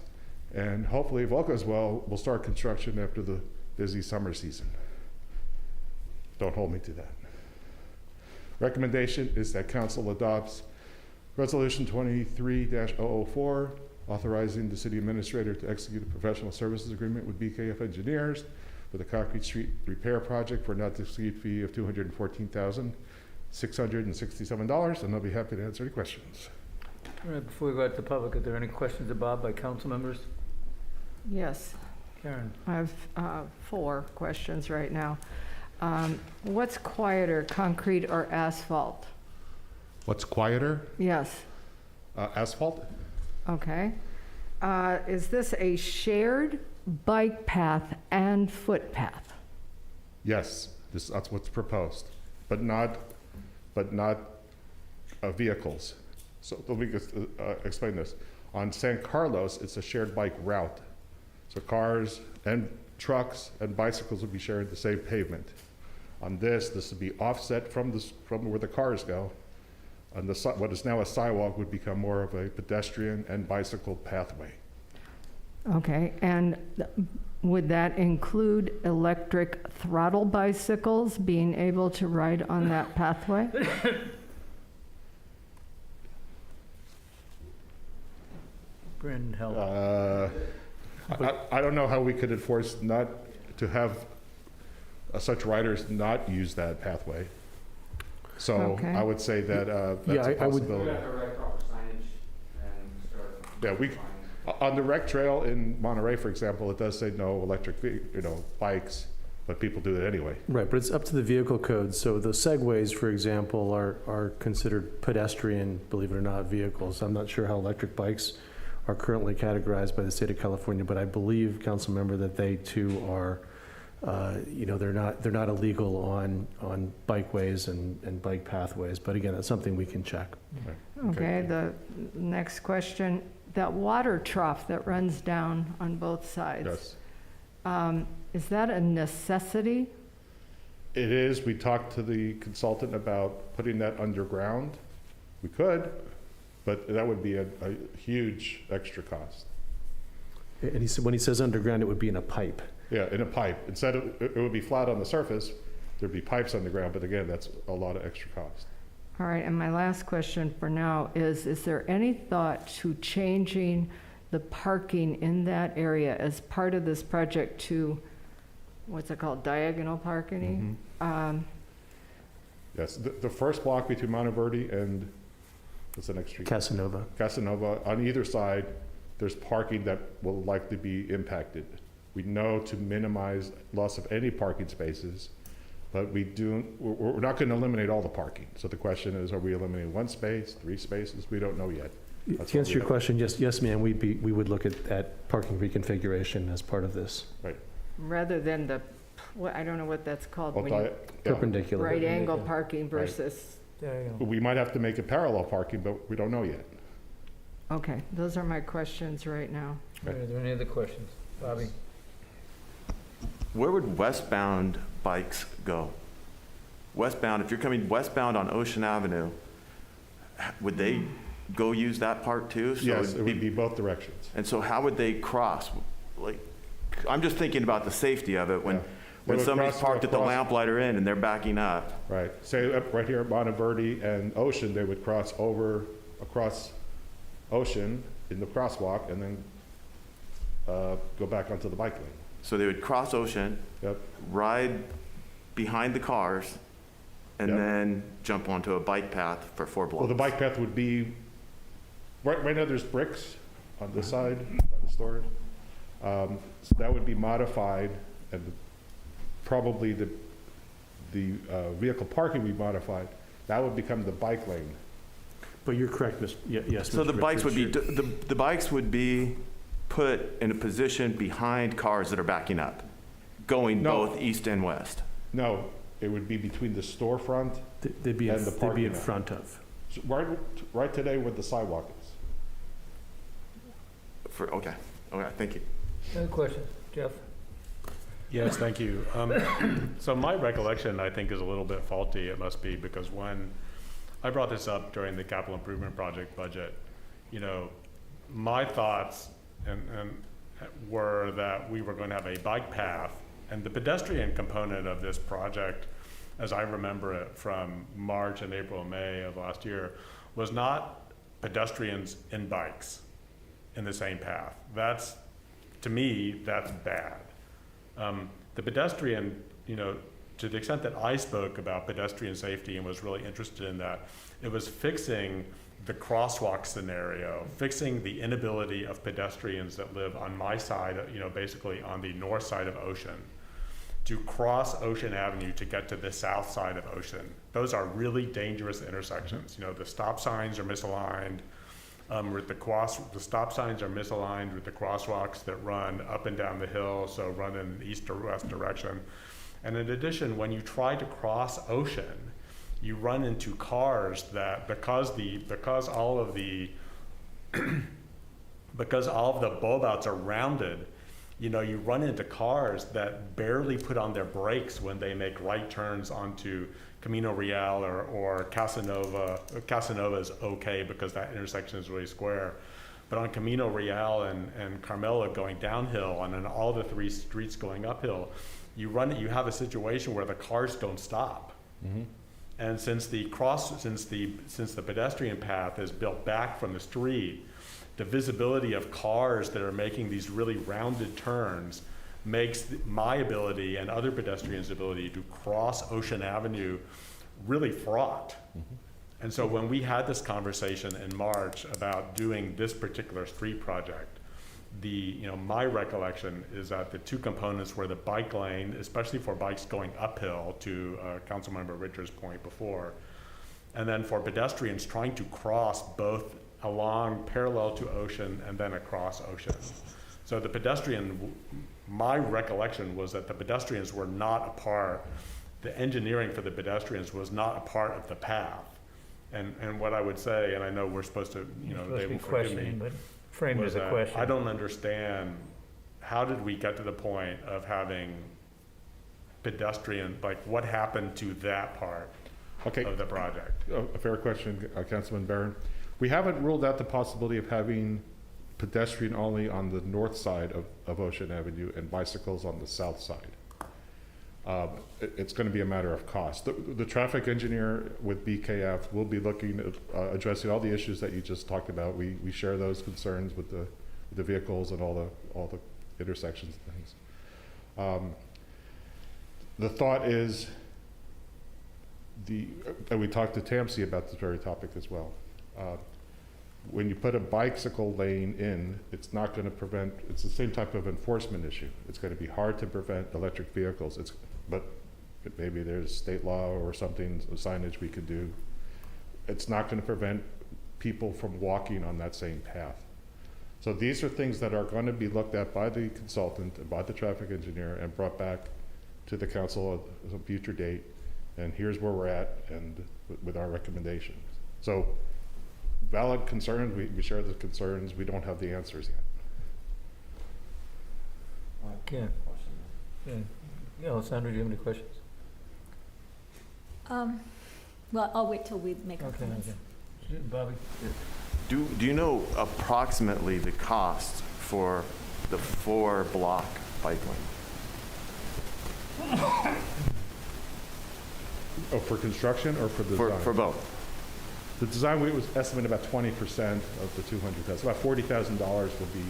and hopefully if all goes well, we'll start construction after the busy summer season. Don't hold me to that. Recommendation is that council adopts Resolution 23-004, authorizing the city administrator to execute a professional services agreement with BKF Engineers for the concrete street repair project for a not to exceed fee of $214,667, and I'll be happy to answer any questions. All right, before we go out to the public, are there any questions of Bob by council members? Yes. Karen? I have 4 questions right now. What's quieter, concrete or asphalt? What's quieter? Yes. Asphalt? Okay. Is this a shared bike path and footpath? Yes, that's what's proposed, but not vehicles. So let me just, explain this. On San Carlos, it's a shared bike route. So cars and trucks and bicycles would be sharing the same pavement. On this would be offset from where the cars go. And what is now a sidewalk would become more of a pedestrian and bicycle pathway. Okay, and would that include electric throttle bicycles being able to ride on that pathway? Brandon, help. I don't know how we could enforce not to have such riders not use that pathway. So Okay. I would say that that's a I would- possibility. Yeah, on the rec trail in Monterey, for example, it does say no electric, bikes, but people do it anyway. Right, but it's up to the vehicle code. So the segways, for example, are considered pedestrian, believe it or not, vehicles. I'm not sure how electric bikes are currently categorized by the state of California, but I believe, council member, that they too are, they're not illegal on bikeways and bike pathways. But again, that's something we can check. Okay, the next question, that water trough that runs down on both sides. Yes. Is that a necessity? It is. We talked to the consultant about putting that underground. We could, but that would be a huge extra cost. And he said, when he says underground, it would be in a pipe. Yeah, in a pipe. Instead of, it would be flat on the surface, there'd be pipes underground, but again, that's a lot of extra cost. All right, and my last question for now is there any thought to changing the parking in that area as part of this project to, what's it called, diagonal parking? Yes, the first block between Monteverde and, what's the next street? Casanova. Casanova, on either side, there's parking that will likely be impacted. We know to minimize loss of any parking spaces, but we're not going to eliminate all the parking. So the question is, are we eliminating 1 space, 3 spaces? We don't know yet. To answer your question, yes, ma'am, we would look at parking reconfiguration as part of this. Right. Rather than the, I don't know what that's called. when you- Perpendicular. Right angle parking versus, We might have to make it parallel parking, but we don't know yet. okay, those are my questions right now. Are there any other questions? Bobby? Where would westbound bikes go? Westbound, if you're coming westbound on Ocean Avenue, would they go use that part too? So Yes, it'd it would be both directions. And so how would they cross? Like, I'm just thinking about the safety of it when, Yeah. when They would somebody's cross parked at the across- lamplighter inn and they're backing up. Right. Say up right here at Monteverde and Ocean, they would cross over across Ocean in the crosswalk and then go back onto the bike lane. So they would cross Ocean, Yep. ride behind the cars, and Yep. then jump onto a bike path for 4 blocks. Well, the bike path would be, right now there's bricks on this side by the store. So that would be modified, and probably the vehicle parking would be modified. That would become the bike lane. But you're correct, yes. So Mr. the bikes would be, Richards, the bikes would be put in a position behind cars that are backing up, going No. both east and west. No, it would be between the storefront They'd be and the they'd be parking in lot. front of. So right today where the sidewalk is. Okay, thank you. Other questions? Jeff? Yes, thank you. So my recollection, I think, is a little bit faulty. It must be because when I brought this up during the capital improvement project budget, my thoughts and were that we were going to have a bike path, and the pedestrian component of this project, as I remember it from March and April and May of last year, was not pedestrians and bikes in the same path. That's, to me, that's bad. The pedestrian, to the extent that I spoke about pedestrian safety and was really interested in that, it was fixing the crosswalk scenario, fixing the inability of pedestrians that live on my side, basically on the north side of Ocean, to cross Ocean Avenue to get to the south side of Ocean. Those are really dangerous intersections. The stop signs are misaligned. The stop signs are misaligned with the crosswalks that run up and down the hill, so run in an east or west direction. And in addition, when you try to cross ocean, you run into cars that, because all of the bulb outs are rounded, you know, you run into cars that barely put on their brakes when they make right turns onto Camino Real or Casanova. Casanova is okay because that intersection is really square. But on Camino Real and Carmela going downhill, and then all the 3 streets going uphill, you have a situation where the cars don't stop. Mm-hmm. And since the pedestrian path is built back from the street, the visibility of cars that are making these really rounded turns makes my ability and other pedestrians' ability to cross Ocean Avenue really fraught. Mm-hmm. And so when we had this conversation in March about doing this particular street project, my recollection is that the 2 components were the bike lane, especially for bikes going uphill, to Councilmember Richards' point before, and then for pedestrians trying to cross both along parallel to Ocean and then across Ocean. So my recollection was that the pedestrians were not a part, the engineering for the pedestrians was not a part of the path. And what I would say, and I know we're supposed to, they will forgive me, but framed as a question. I don't understand, how did we get to the point of having pedestrian, like what happened to that part of the project? A fair question, Councilman Barron. We haven't ruled out the possibility of having pedestrian only on the north side of Ocean Avenue and bicycles on the south side. It's going to be a matter of cost. The traffic engineer with BKF will be looking at addressing all the issues that you just talked about. We share those concerns with the vehicles and all the intersections and things. The thought is, and we talked to Tamsi about this very topic as well. When you put a bicycle lane in, it's not going to prevent, it's the same type of enforcement issue. It's going to be hard to prevent electric vehicles, but maybe there's state law or something, signage we could do. It's not going to prevent people from walking on that same path. So these are things that are going to be looked at by the consultant and by the traffic engineer and brought back to the council at a future date. And here's where we're at and with our recommendations. So valid concerns, we share the concerns, we don't have the answers yet. Yeah, Alessandra, do you have any questions? Well, I'll wait till we make our comments. Okay. Bobby? Do you know approximately the cost for the 4-block bike lane? Oh, for construction or for design? For both. The design, we was estimated about 20% of the 200,000. About $40,000 will be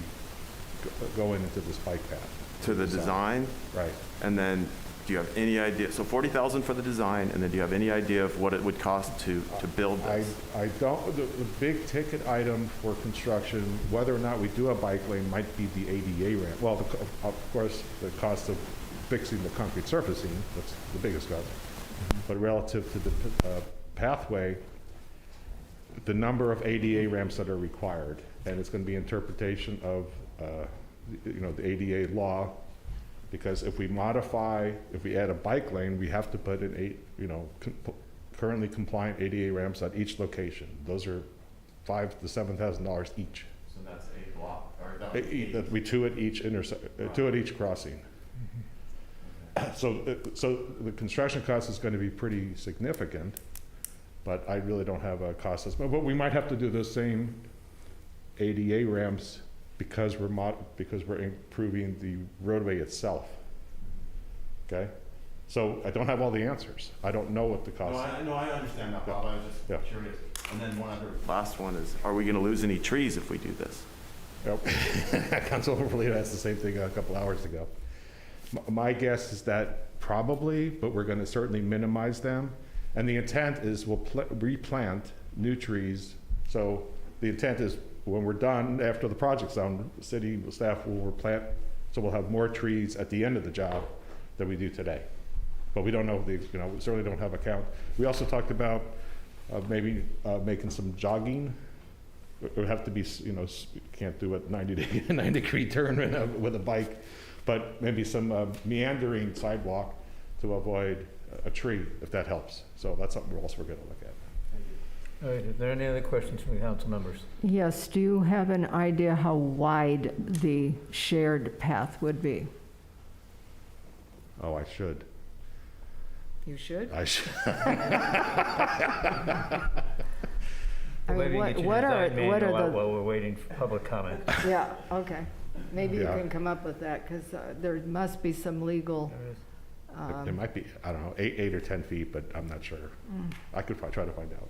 going into this bike path. To the design? Right. And then, do you have any idea, so 40,000 for the design, and then do you have any idea of what it would cost to build this? I don't, the big ticket item for construction, whether or not we do a bike lane, might be the ADA ramp. Well, of course, the cost of fixing the concrete surfacing, that's the biggest cost. But relative to the pathway, the number of ADA ramps that are required, and it's going to be interpretation of the ADA law, because if we add a bike lane, we have to put in currently compliant ADA ramps at each location. Those are $5,000 to $7,000 each. So that's a block, or that we two at each crossing. So the construction cost is going to be pretty significant, but I really don't have a cost estimate. But we might have to do the same ADA ramps because we're improving the roadway itself. Okay, so I don't have all the answers. I don't know what the cost. No, I understand that, Bob. I was just curious. And then one other last one is: are we going to lose any trees if we do this? Yep. Councilman Verlito asked the same thing a couple hours ago. My guess is that probably, but we're going to certainly minimize them. And the intent is we'll replant new trees. So the intent is when we're done, after the project's done, the city staff will replant. So we'll have more trees at the end of the job than we do today. But we don't know, we certainly don't have a count. We also talked about maybe making some jogging. It would have to be, can't do a 90-degree turn with a bike, but maybe some meandering sidewalk to avoid a tree, if that helps. So that's something else we're going to look at. All right, are there any other questions from the council members? Yes, do you have an idea how wide the shared path would be? Oh, I should. You should. I should. I mean, Maybe you what- get your what are- design what are manual out the- while we're waiting for public comment. Yeah, okay. Maybe you Yeah. can come up with that, because there must be some legal, There is. It might be, I don't know, 8 or 10 feet, but I'm not sure. I could probably try to find out.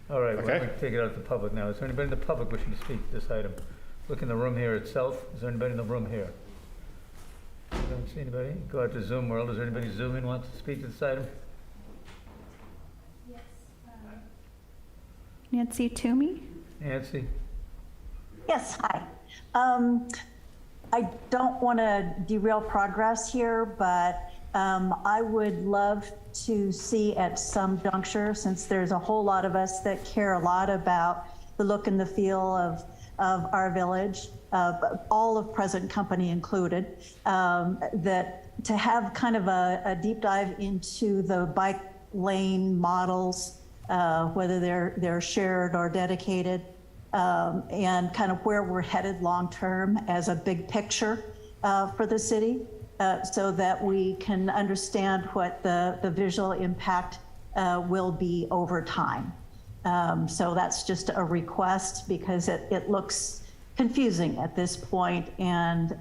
All right, why don't Okay. we take it out to the public now? Is there anybody in the public wishing to speak to this item? Look in the room here itself. Is there anybody in the room here? I don't see anybody. Go out to Zoom world. Is there anybody Zooming wants to speak to this item? Nancy Toomey? Nancy? Yes, hi. I don't want to derail progress here, but I would love to see at some juncture, since there's a whole lot of us that care a lot about the look and the feel of our village, all of present company included, that to have kind of a deep dive into the bike lane models, whether they're shared or dedicated, and kind of where we're headed long-term as a big picture for the city, so that we can understand what the visual impact will be over time. So that's just a request, because it looks confusing at this point, and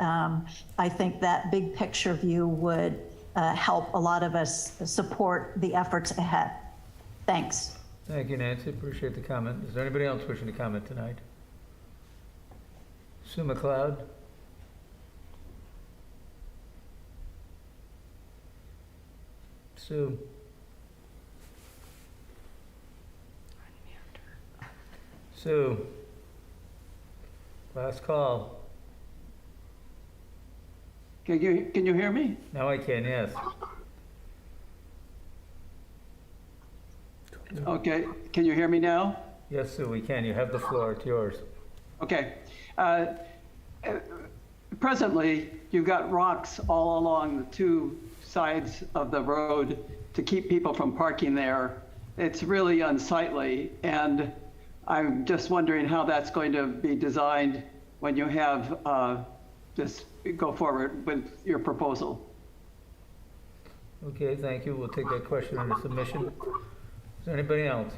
I think that big picture view would help a lot of us support the efforts ahead. Thanks. Thank you, Nancy. Appreciate the comment. Is there anybody else wishing to comment tonight? Sue McLeod? Sue? Sue? Last call. Can you hear me? Now I can, yes. Okay, can you hear me now? Yes, Sue, we can. You have the floor. It's yours. Okay. Presently, you've got rocks all along the two sides of the road to keep people from parking there. It's really unsightly, and I'm just wondering how that's going to be designed when you have just go forward with your proposal. Okay, thank you. We'll take that question under submission. Is there anybody else?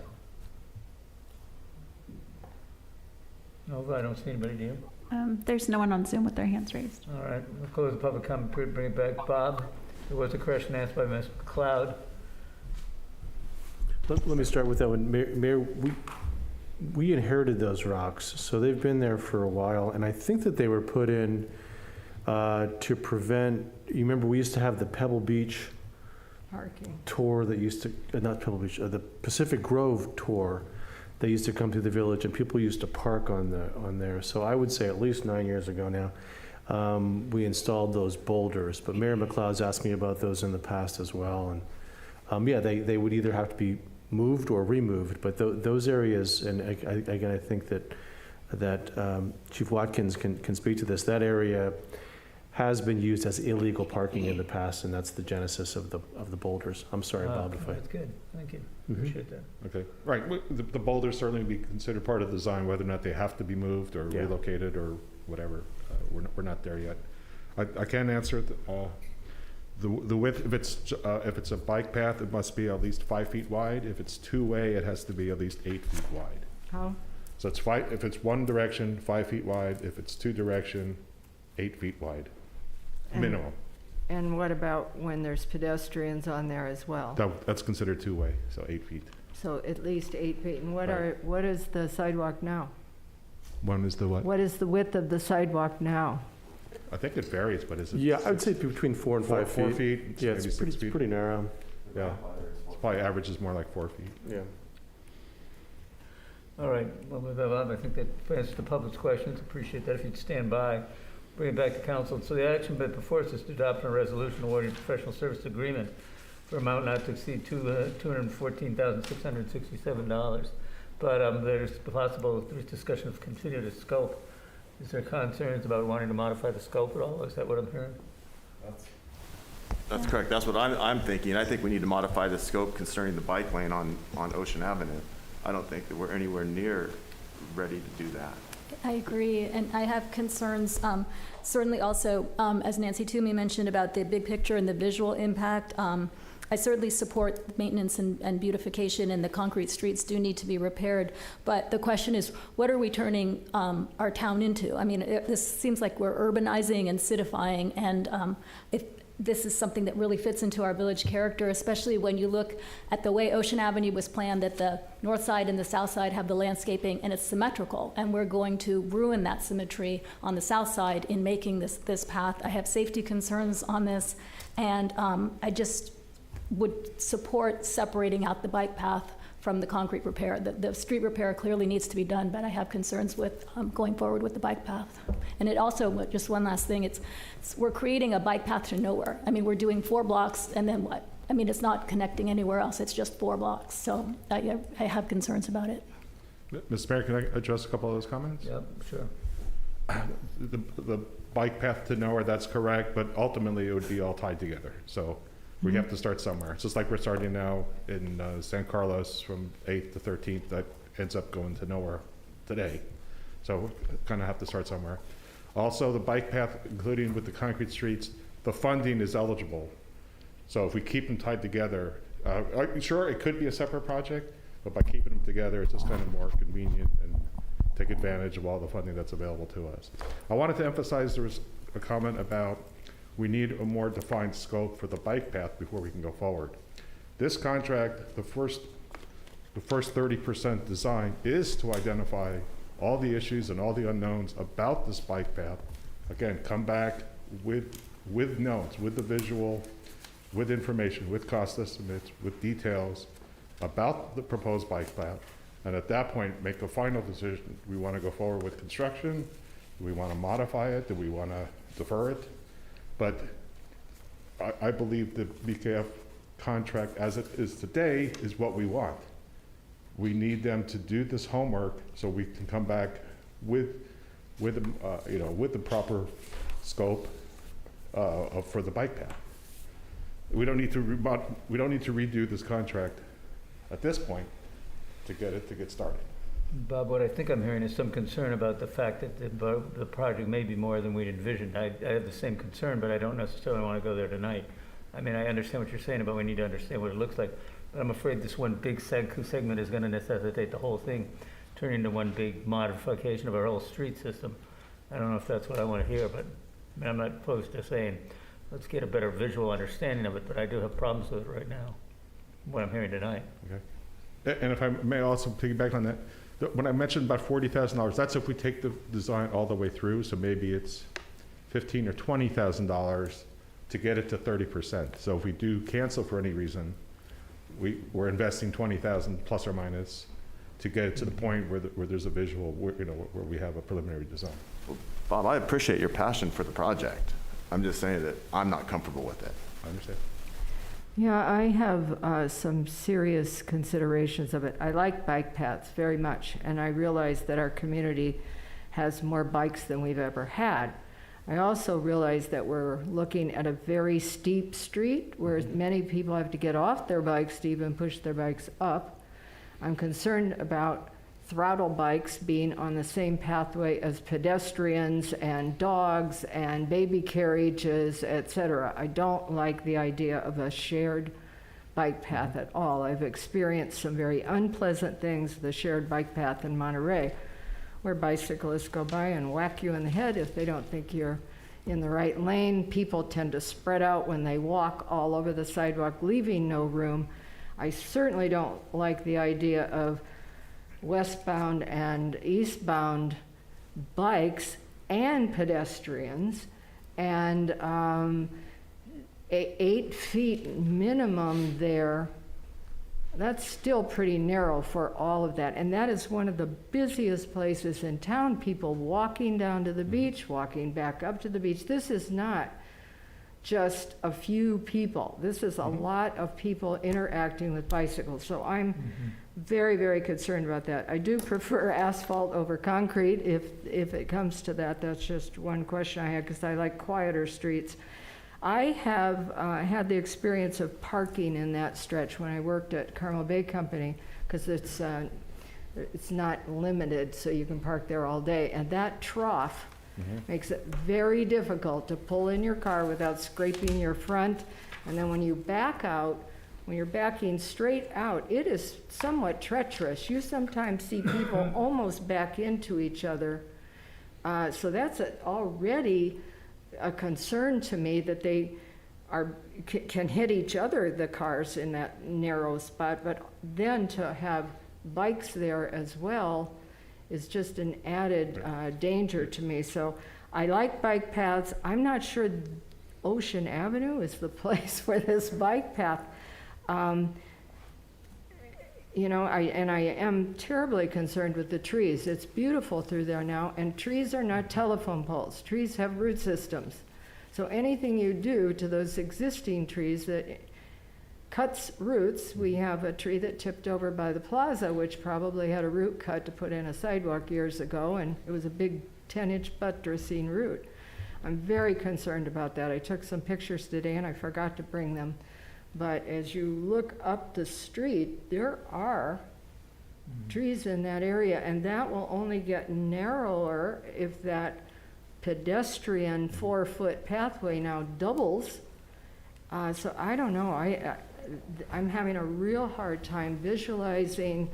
No, I don't see anybody, do you? There's no one on Zoom with their hands raised. All right, we'll close the public comment period, bring it back. Bob, there was a question asked by Ms. McLeod. Let me start with that one. Mayor, we inherited those rocks, so they've been there for a while, and I think that they were put in to prevent, you remember we used to have the Pebble Beach parking. tour that used to, not Pebble Beach, the Pacific Grove tour that used to come through the village, and people used to park on there. So I would say at least 9 years ago now, we installed those boulders. But Mayor McLeod's asked me about those in the past as well, and yeah, they would either have to be moved or removed. But those areas, and again, I think that Chief Watkins can speak to this. That area has been used as illegal parking in the past, and that's the genesis of the boulders. I'm sorry, Bob, if I... That's good, thank you. Mhm. Appreciate that. Okay, right. The boulders certainly be considered part of the design, whether or not they have to be moved or Yeah. relocated or whatever. We're not there yet. I can answer it. The width, if it's a bike path, it must be at least 5 feet wide. If it's two-way, it has to be at least 8 feet wide. How? So it's if it's one direction, 5 feet wide. If it's two direction, 8 feet wide, minimum. And what about when there's pedestrians on there as well? That's considered two-way, so 8 feet. So at least 8 feet. And Right. what is the sidewalk now? One is the what? What is the width of the sidewalk now? I think it varies, but is it? Yeah, I would say between 4 and 5 feet. 4 feet? Yeah, maybe it's 6 feet? pretty narrow. Yeah, it's probably averages more like 4 feet. Yeah. All right, well, with that, I think that answers the public's questions. Appreciate that. If you'd stand by, bring it back to council. So the action bit before us is to adopt a resolution awarding professional service agreement for amount not to exceed $214,667. But there's discussion of continued scope. Is there concerns about wanting to modify the scope at all? Is that what I'm hearing? That's correct. That's what I'm thinking. I think we need to modify the scope concerning the bike lane on Ocean Avenue. I don't think that we're anywhere near ready to do that. I agree, and I have concerns, certainly also, as Nancy Toomey mentioned, about the big picture and the visual impact. I certainly support maintenance and beautification, and the concrete streets do need to be repaired. But the question is, what are we turning our town into? I mean, this seems like we're urbanizing and citifying, and if this is something that really fits into our village character, especially when you look at the way Ocean Avenue was planned, that the north side and the south side have the landscaping and it's symmetrical, and we're going to ruin that symmetry on the south side in making this path. I have safety concerns on this, and I just would support separating out the bike path from the concrete repair. The street repair clearly needs to be done, but I have concerns with going forward with the bike path. And it also, just one last thing, we're creating a bike path to nowhere. I mean, we're doing 4 blocks, and then what? I mean, it's not connecting anywhere else, it's just 4 blocks. So I have concerns about it. Mr. Mayor, can I address a couple of those comments? Yep, sure. The bike path to nowhere, that's correct, but ultimately it would be all tied together. So we have to start somewhere. It's just like we're starting now in San Carlos from 8th to 13th, that ends up going to nowhere today. So we kind of have to start somewhere. Also, the bike path, including with the concrete streets, the funding is eligible. So if we keep them tied together, sure, it could be a separate project, but by keeping them together, it's just kind of more convenient and take advantage of all the funding that's available to us. I wanted to emphasize, there was a comment about we need a more defined scope for the bike path before we can go forward. This contract, the first 30% design is to identify all the issues and all the unknowns about this bike path. Again, come back with notes, with the visual, with information, with cost estimates, with details about the proposed bike path. And at that point, make a final decision. Do we want to go forward with construction? Do we want to modify it? Do we want to defer it? But I believe the BKF contract as it is today is what we want. We need them to do this homework so we can come back with the proper scope for the bike path. We don't need to redo this contract at this point to get started. Bob, what I think I'm hearing is some concern about the fact that the project may be more than we'd envisioned. I have the same concern, but I don't necessarily want to go there tonight. I mean, I understand what you're saying about we need to understand what it looks like, but I'm afraid this one big segment is going to necessitate the whole thing turning into one big modification of our whole street system. I don't know if that's what I want to hear, but I mean, I'm not opposed to saying, let's get a better visual understanding of it, but I do have problems with it right now, what I'm hearing tonight. Okay. And if I may also piggyback on that, when I mentioned about $40,000, that's if we take the design all the way through, so maybe it's $15,000 or $20,000 to get it to 30%. So if we do cancel for any reason, we're investing $20,000 plus or minus to get it to the point where there's a visual, where we have a preliminary design. Well, Bob, I appreciate your passion for the project. I'm just saying that I'm not comfortable with it. I understand. Yeah, I have some serious considerations of it. I like bike paths very much, and I realize that our community has more bikes than we've ever had. I also realize that we're looking at a very steep street where many people have to get off their bikes to even push their bikes up. I'm concerned about throttle bikes being on the same pathway as pedestrians and dogs and baby carriages, etc. I don't like the idea of a shared bike path at all. I've experienced some very unpleasant things, the shared bike path in Monterey, where bicyclists go by and whack you in the head if they don't think you're in the right lane. People tend to spread out when they walk all over the sidewalk, leaving no room. I certainly don't like the idea of westbound and eastbound bikes and pedestrians, and 8 feet minimum there. That's still pretty narrow for all of that, and that is one of the busiest places in town. People walking down to the beach, walking back up to the beach. This is not just a few people. This is a lot of people interacting with bicycles. So I'm very, very concerned about that. I do prefer asphalt over concrete if it comes to that. That's just one question I had, because I like quieter streets. I have had the experience of parking in that stretch when I worked at Carmel Bay Company, because it's not limited, so you can park there all day. And that trough makes it very difficult to pull in your car without scraping your front. And then when you back out, when you're backing straight out, it is somewhat treacherous. You sometimes see people almost back into each other. So that's already a concern to me, that they can hit each other, the cars, in that narrow spot. But then to have bikes there as well is just an added danger to me. So I like bike paths. I'm not sure Ocean Avenue is the place for this bike path. You know, I am terribly concerned with the trees. It's beautiful through there now, and trees are not telephone poles. Trees have root systems. So anything you do to those existing trees that cuts roots, we have a tree that tipped over by the plaza, which probably had a root cut to put in a sidewalk years ago, and it was a big 10-inch buttressing root. I'm very concerned about that. I took some pictures today and I forgot to bring them. But as you look up the street, there are trees in that area, and that will only get narrower if that pedestrian 4-foot pathway now doubles. So I don't know. I'm having a real hard time visualizing,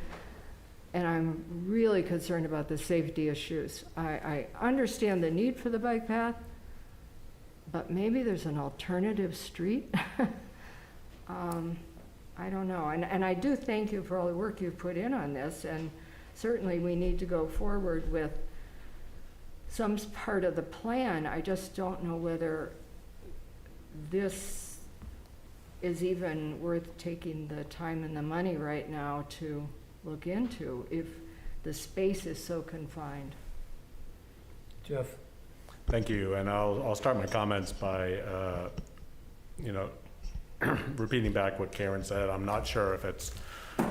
and I'm really concerned about the safety issues. I understand the need for the bike path, but maybe there's an alternative street. I don't know. And I do thank you for all the work you've put in on this, and certainly we need to go forward with some part of the plan. I just don't know whether this is even worth taking the time and the money right now to look into if the space is so confined. Jeff? Thank you, and I'll start my comments by, repeating back what Karen said. I'm not sure if it's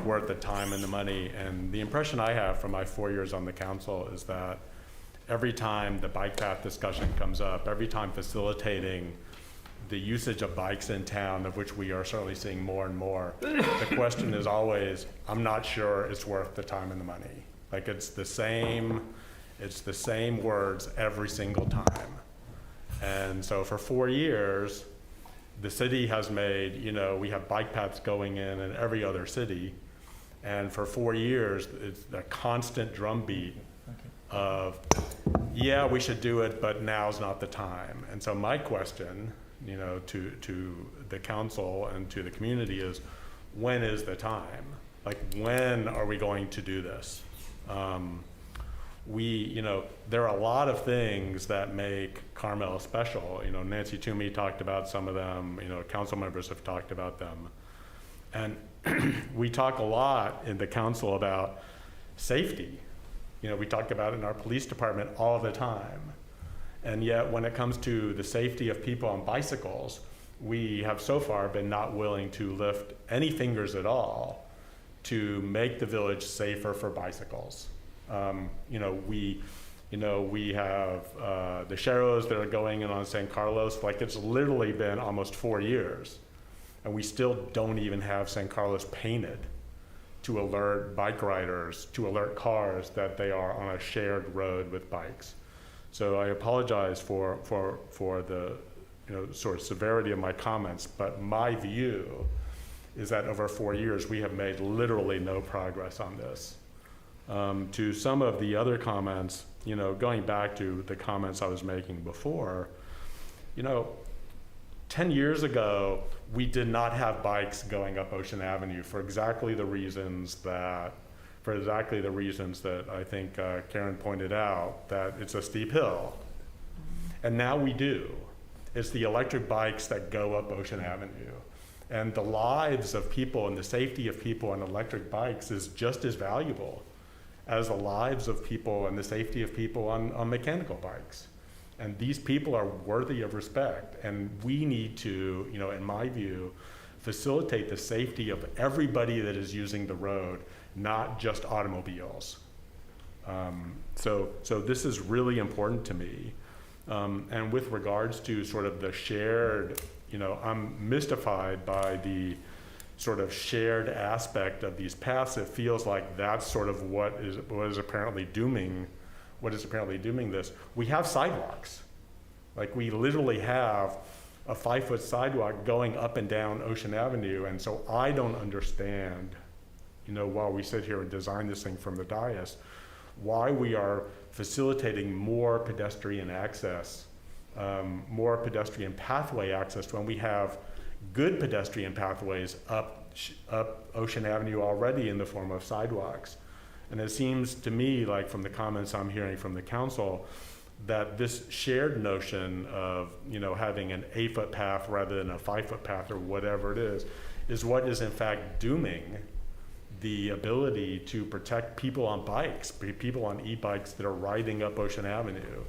worth the time and the money, and the impression I have from my 4 years on the council is that every time the bike path discussion comes up, every time facilitating the usage of bikes in town, of which we are certainly seeing more and more, the question is always, I'm not sure it's worth the time and the money. Like, it's the same words every single time. And so for 4 years, the city has made, we have bike paths going in every other city. And for 4 years, it's a constant drumbeat of, yeah, we should do it, but now's not the time. And so my question, to the council and to the community is, when is the time? Like, when are we going to do this? There are a lot of things that make Carmel special. Nancy Toomey talked about some of them, council members have talked about them. And we talk a lot in the council about safety. We talk about it in our police department all the time. And yet when it comes to the safety of people on bicycles, we have so far been not willing to lift any fingers at all to make the village safer for bicycles. We have the sharrows that are going in on San Carlos. Like, it's literally been almost 4 years, and we still don't even have San Carlos painted to alert bike riders, to alert cars that they are on a shared road with bikes. So I apologize for the sort of severity of my comments, but my view is that over 4 years we have made literally no progress on this. To some of the other comments, going back to the comments I was making before, 10 years ago, we did not have bikes going up Ocean Avenue for exactly the reasons that I think Karen pointed out, that it's a steep hill. And now we do. It's the electric bikes that go up Ocean Avenue. And the lives of people and the safety of people on electric bikes is just as valuable as the lives of people and the safety of people on mechanical bikes. And these people are worthy of respect. And we need to, in my view, facilitate the safety of everybody that is using the road, not just automobiles. So this is really important to me. And with regards to sort of the shared, I'm mystified by the sort of shared aspect of these paths. It feels like that's sort of what is apparently dooming this. We have sidewalks. Like, we literally have a 5-foot sidewalk going up and down Ocean Avenue, and so I don't understand, while we sit here and design this thing from the dais, why we are facilitating more pedestrian access, more pedestrian pathway access when we have good pedestrian pathways up Ocean Avenue already in the form of sidewalks. And it seems to me, like from the comments I'm hearing from the council, that this shared notion of having an 8-foot path rather than a 5-foot path or whatever it is what is in fact dooming the ability to protect people on bikes, people on e-bikes that are riding up Ocean Avenue.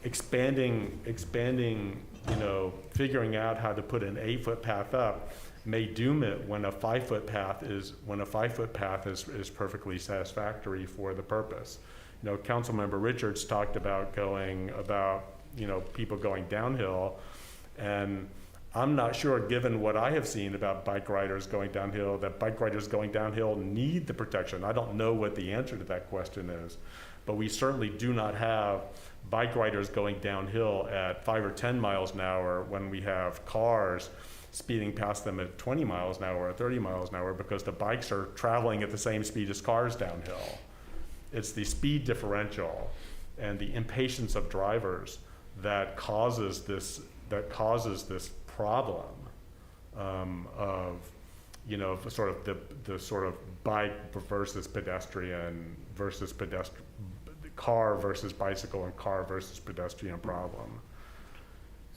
Expanding, figuring out how to put an 8-foot path up may doom it when a 5-foot path is perfectly satisfactory for the purpose. Councilmember Richards talked about people going downhill, and I'm not sure, given what I have seen about bike riders going downhill, that bike riders going downhill need the protection. I don't know what the answer to that question is, but we certainly do not have bike riders going downhill at 5 or 10 miles an hour when we have cars speeding past them at 20 miles an hour or 30 miles an hour, because the bikes are traveling at the same speed as cars downhill. It's the speed differential and the impatience of drivers that causes this problem of sort of the sort of bike versus pedestrian versus car versus bicycle and car versus pedestrian problem.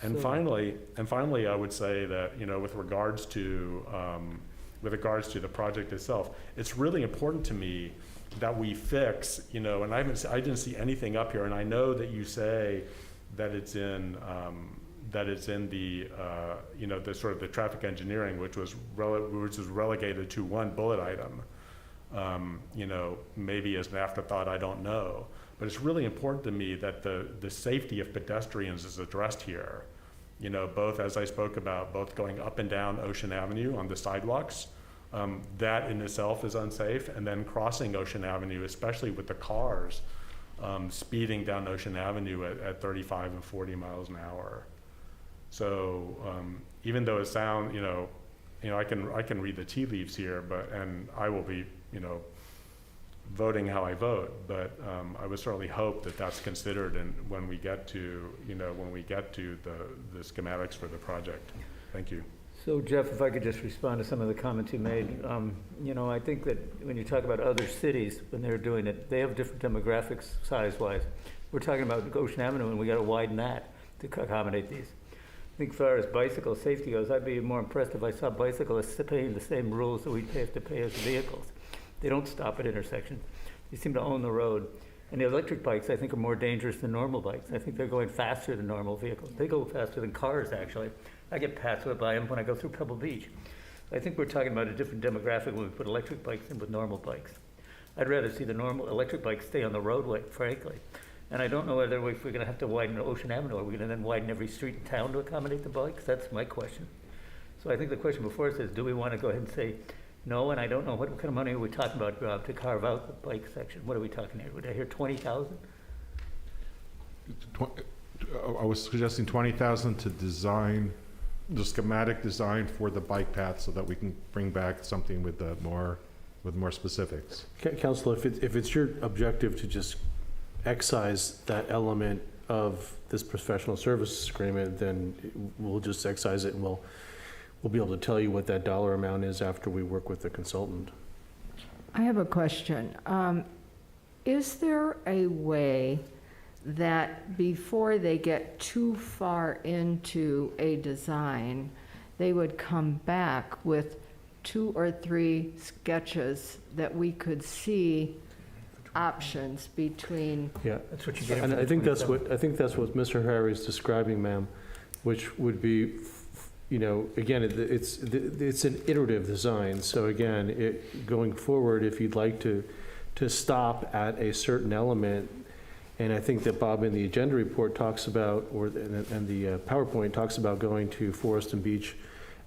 And finally, I would say that with regards to the project itself, it's really important to me that we fix, and I didn't see anything up here, and I know that you say that it's in the the sort of the traffic engineering, which was relegated to one bullet item, maybe as an afterthought, I don't know. But it's really important to me that the safety of pedestrians is addressed here. Both, as I spoke about, both going up and down Ocean Avenue on the sidewalks, that in itself is unsafe, and then crossing Ocean Avenue, especially with the cars speeding down Ocean Avenue at 35 and 40 miles an hour. So even though it sounds, I can read the tea leaves here, and I will be, voting how I vote, but I would certainly hope that that's considered when we get to the schematics for the project. Thank you. So Jeff, if I could just respond to some of the comments you made. I think that when you talk about other cities, when they're doing it, they have different demographics size-wise. We're talking about Ocean Avenue, and we got to widen that to accommodate these. I think as far as bicycle safety goes, I'd be more impressed if I saw bicyclists paying the same rules that we have to pay as vehicles. They don't stop at intersections. They seem to own the road. And the electric bikes, I think, are more dangerous than normal bikes. I think they're going faster than normal vehicles. They go faster than cars, actually. I get passed by them when I go through Pebble Beach. I think we're talking about a different demographic when we put electric bikes in with normal bikes. I'd rather see the normal electric bikes stay on the roadway, frankly. And I don't know whether if we're going to have to widen Ocean Avenue, are we going to then widen every street in town to accommodate the bikes? That's my question. So I think the question before us is, do we want to go ahead and say no? And I don't know what kind of money are we talking about to carve out the bike section. What are we talking here? Would I hear 20,000? I was suggesting 20,000 to design the schematic design for the bike path, so that we can bring back something with more specifics. Councilor, if it's your objective to just excise that element of this professional services agreement, then we'll just excise it, and we'll be able to tell you what that dollar amount is after we work with the consultant. I have a question. Is there a way that before they get too far into a design, they would come back with 2 or 3 sketches that we could see options between? Yeah, That's what you get. and I think that's what Mr. Harry is describing, ma'am, which would be, again, it's an iterative design. So again, going forward, if you'd like to stop at a certain element, And I think that Bob in the agenda report talks about, and the PowerPoint talks about going to Forest and Beach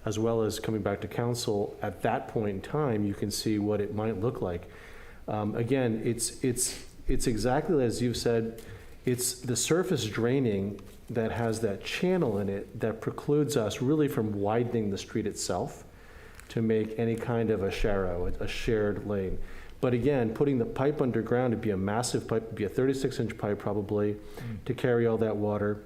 as well as coming back to council. At that point in time, you can see what it might look like. Again, it's exactly as you've said, it's the surface draining that has that channel in it that precludes us really from widening the street itself to make any kind of a shared lane. But again, putting the pipe underground, it'd be a massive pipe, it'd be a 36-inch pipe probably, to carry all that water.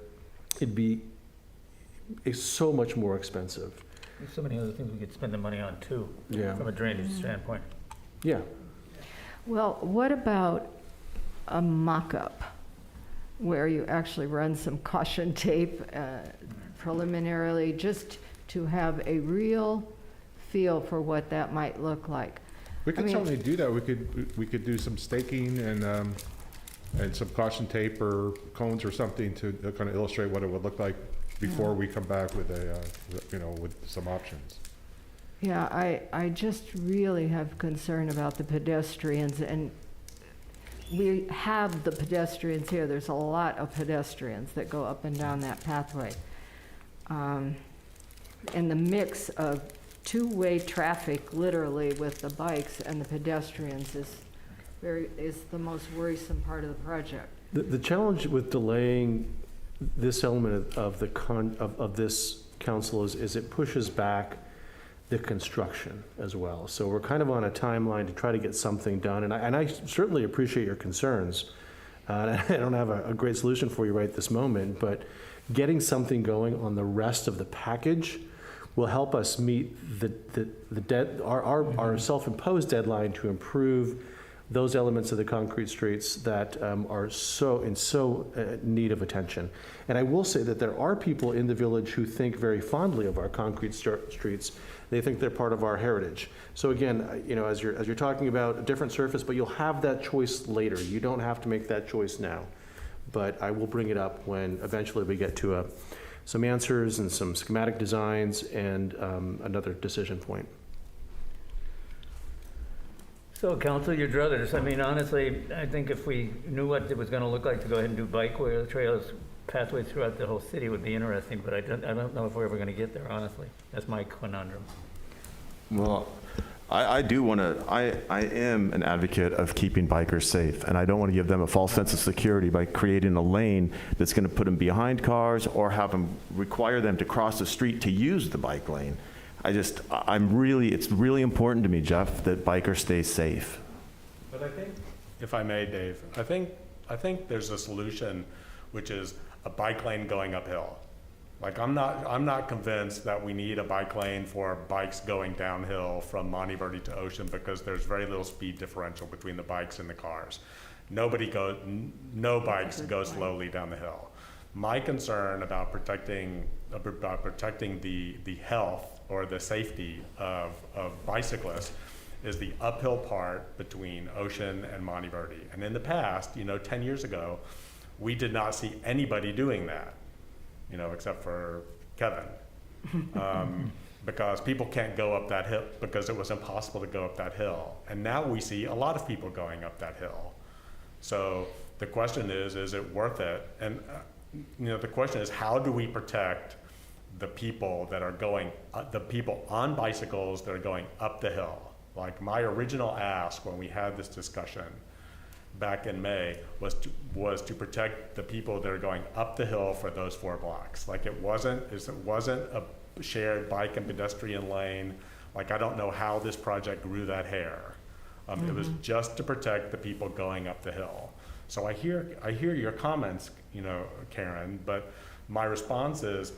It's so much more expensive. There's so many other things we could spend the money on too, Yeah. from a drainage standpoint. Yeah. Well, what about a mock-up where you actually run some caution tape preliminarily, just to have a real feel for what that might look like? We could certainly do that. We could do some staking and some caution tape or cones or something to kind of illustrate what it would look like before we come back with with some options. Yeah, I just really have concern about the pedestrians, and we have the pedestrians here. There's a lot of pedestrians that go up and down that pathway. And the mix of two-way traffic, literally, with the bikes and the pedestrians is the most worrisome part of the project. The challenge with delaying this element of this council is it pushes back the construction as well. So we're kind of on a timeline to try to get something done, and I certainly appreciate your concerns. I don't have a great solution for you right this moment, but getting something going on the rest of the package will help us meet our self-imposed deadline to improve those elements of the concrete streets that are so need of attention. And I will say that there are people in the village who think very fondly of our concrete streets. They think they're part of our heritage. So again, as you're talking about a different surface, but you'll have that choice later. You don't have to make that choice now. But I will bring it up when eventually we get to some answers and some schematic designs and another decision point. So council, your druthers, I mean, honestly, I think if we knew what it was gonna look like to go ahead and do bike trails, pathways throughout the whole city would be interesting, but I don't know if we're ever gonna get there, honestly. That's my conundrum. Well, I am an advocate of keeping bikers safe, and I don't want to give them a false sense of security by creating a lane that's going to put them behind cars or have them require them to cross the street to use the bike lane. it's really important to me, Jeff, that bikers stay safe. But I think, if I may, Dave, I think there's a solution, which is a bike lane going uphill. Like, I'm not convinced that we need a bike lane for bikes going downhill from Monteverdi to Ocean, because there's very little speed differential between the bikes and the cars. No bikes go slowly down the hill. My concern about protecting the health or the safety of bicyclists is the uphill part between Ocean and Monteverdi. And in the past, 10 years ago, we did not see anybody doing that. Except for Kevin, because people can't go up that hill because it was impossible to go up that hill. And now we see a lot of people going up that hill. So the question is it worth it? And the question is, how do we protect the people that are the people on bicycles that are going up the hill? Like, my original ask when we had this discussion back in May was to protect the people that are going up the hill for those 4 blocks. Like, it wasn't a shared bike and pedestrian lane. Like, I don't know how this project grew that hair. It was just to protect the people going up the hill. So I hear your comments, Karen, but my response is,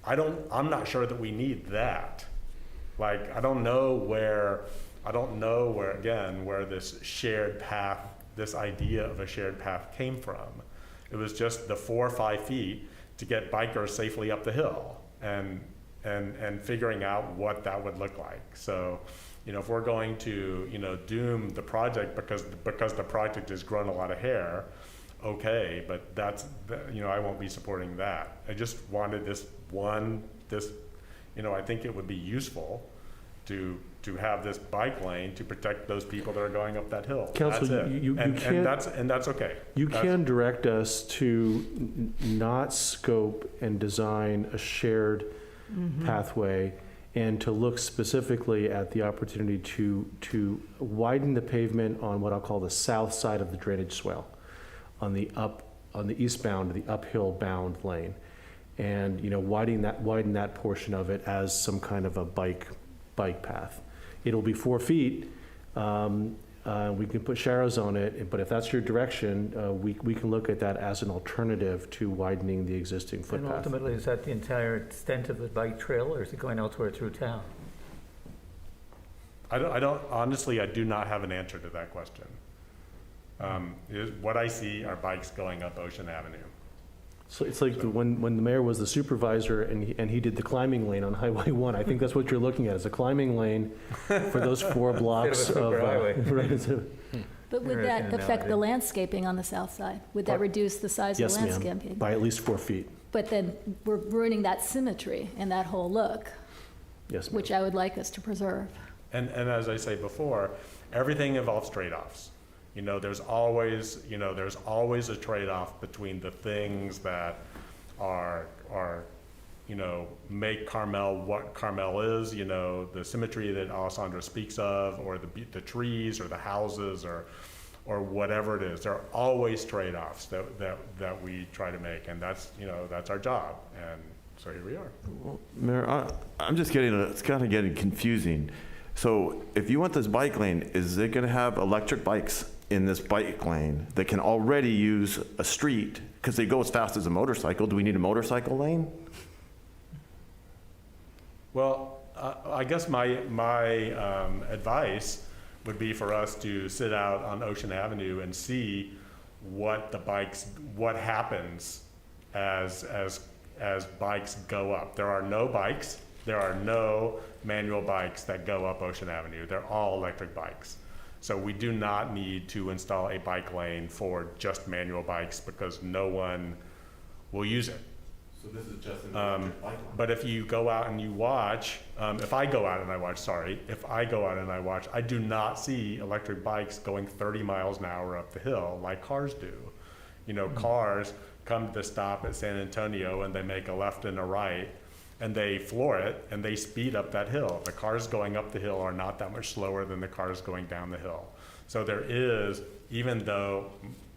I'm not sure that we need that. Like, I don't know where this shared path, this idea of a shared path came from. It was just the 4 or 5 feet to get bikers safely up the hill and figuring out what that would look like. So, if we're going to, doom the project because the project has grown a lot of hair, okay, but I won't be supporting that. I just wanted I think it would be useful to to have this bike lane to protect those people that are going up that hill. Counsel, That's it. you And can't- that's okay. You That's- can direct us to not scope and design a shared pathway and to look specifically at the opportunity to widen the pavement on what I'll call the south side of the drainage swale, on the eastbound, the uphill bound lane. And, widen that portion of it as some kind of a bike path. It'll be 4 feet. We can put sharrows on it, but if that's your direction, we can look at that as an alternative to widening the existing And footpath. ultimately, is that the entire extent of the bike trail, or is it going elsewhere through town? Honestly, I do not have an answer to that question. What I see are bikes going up Ocean Avenue. So it's like when the mayor was the supervisor and he did the climbing lane on Highway 1. I think that's what you're looking at, is a climbing lane for those 4 blocks Instead of a superhighway. right, so- But would that Interesting affect the analogy. landscaping on the south side? Would that reduce the size of Yes, the ma'am, landscaping? by at least 4 feet. But then we're ruining that symmetry and that whole look, Yes, ma'am. which I would like us to preserve. And as I say before, everything involves trade-offs. There's always a trade-off between the things that are make Carmel what Carmel is, the symmetry that Alessandra speaks of, or the trees, or the houses, or whatever it is. There are always trade-offs that we try to make, and that's our job. And so here we are. Well, Mayor, I'm just it's kind of getting confusing. So if you want this bike lane, is it going to have electric bikes in this bike lane that can already use a street because they go as fast as a motorcycle? Do we need a motorcycle lane? Well, I guess my advice would be for us to sit out on Ocean Avenue and see what happens as bikes go up. There are no bikes. There are no manual bikes that go up Ocean Avenue. They're all electric bikes. So we do not need to install a bike lane for just manual bikes because no one will use it. So this is just an electric bike lane. But if you go out and you watch, if I go out and I watch, I do not see electric bikes going 30 miles an hour up the hill like cars do. Cars come to the stop at San Antonio and they make a left and a right and they floor it and they speed up that hill. The cars going up the hill are not that much slower than the cars going down the hill. So there is, even though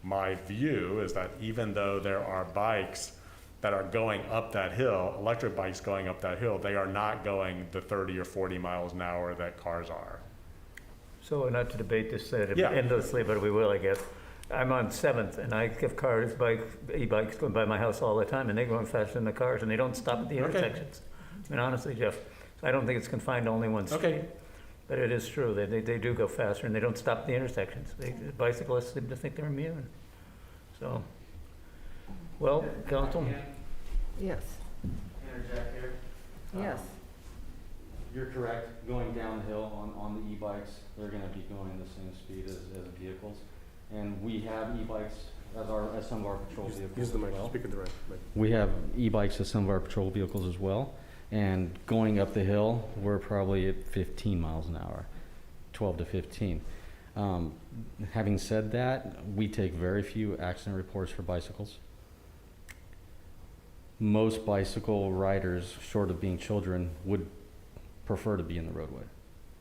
my view is that even though there are bikes that are going up that hill, electric bikes going up that hill, they are not going the 30 or 40 miles an hour that cars are. So not to debate this Yeah. endlessly, but we will, I guess. I'm on 7th, and I have e-bikes going by my house all the time, and they're going faster than the cars, and they don't stop at the intersections. I mean, honestly, Jeff, I don't think it's confined to only one street. Okay. But it is true, they do go faster, and they don't stop at the intersections. Bicyclists seem to think they're immune. So, well, council, Yes. Interject here. Yes. You're correct, going down the hill on the e-bikes, they're gonna be going the same speed as vehicles. And we have e-bikes as some of our patrol vehicles as well. speak in the right mic. We have e-bikes as some of our patrol vehicles as well. And going up the hill, we're probably at 15 miles an hour, 12 to 15. Having said that, we take very few accident reports for bicycles. Most bicycle riders, short of being children, would prefer to be in the roadway.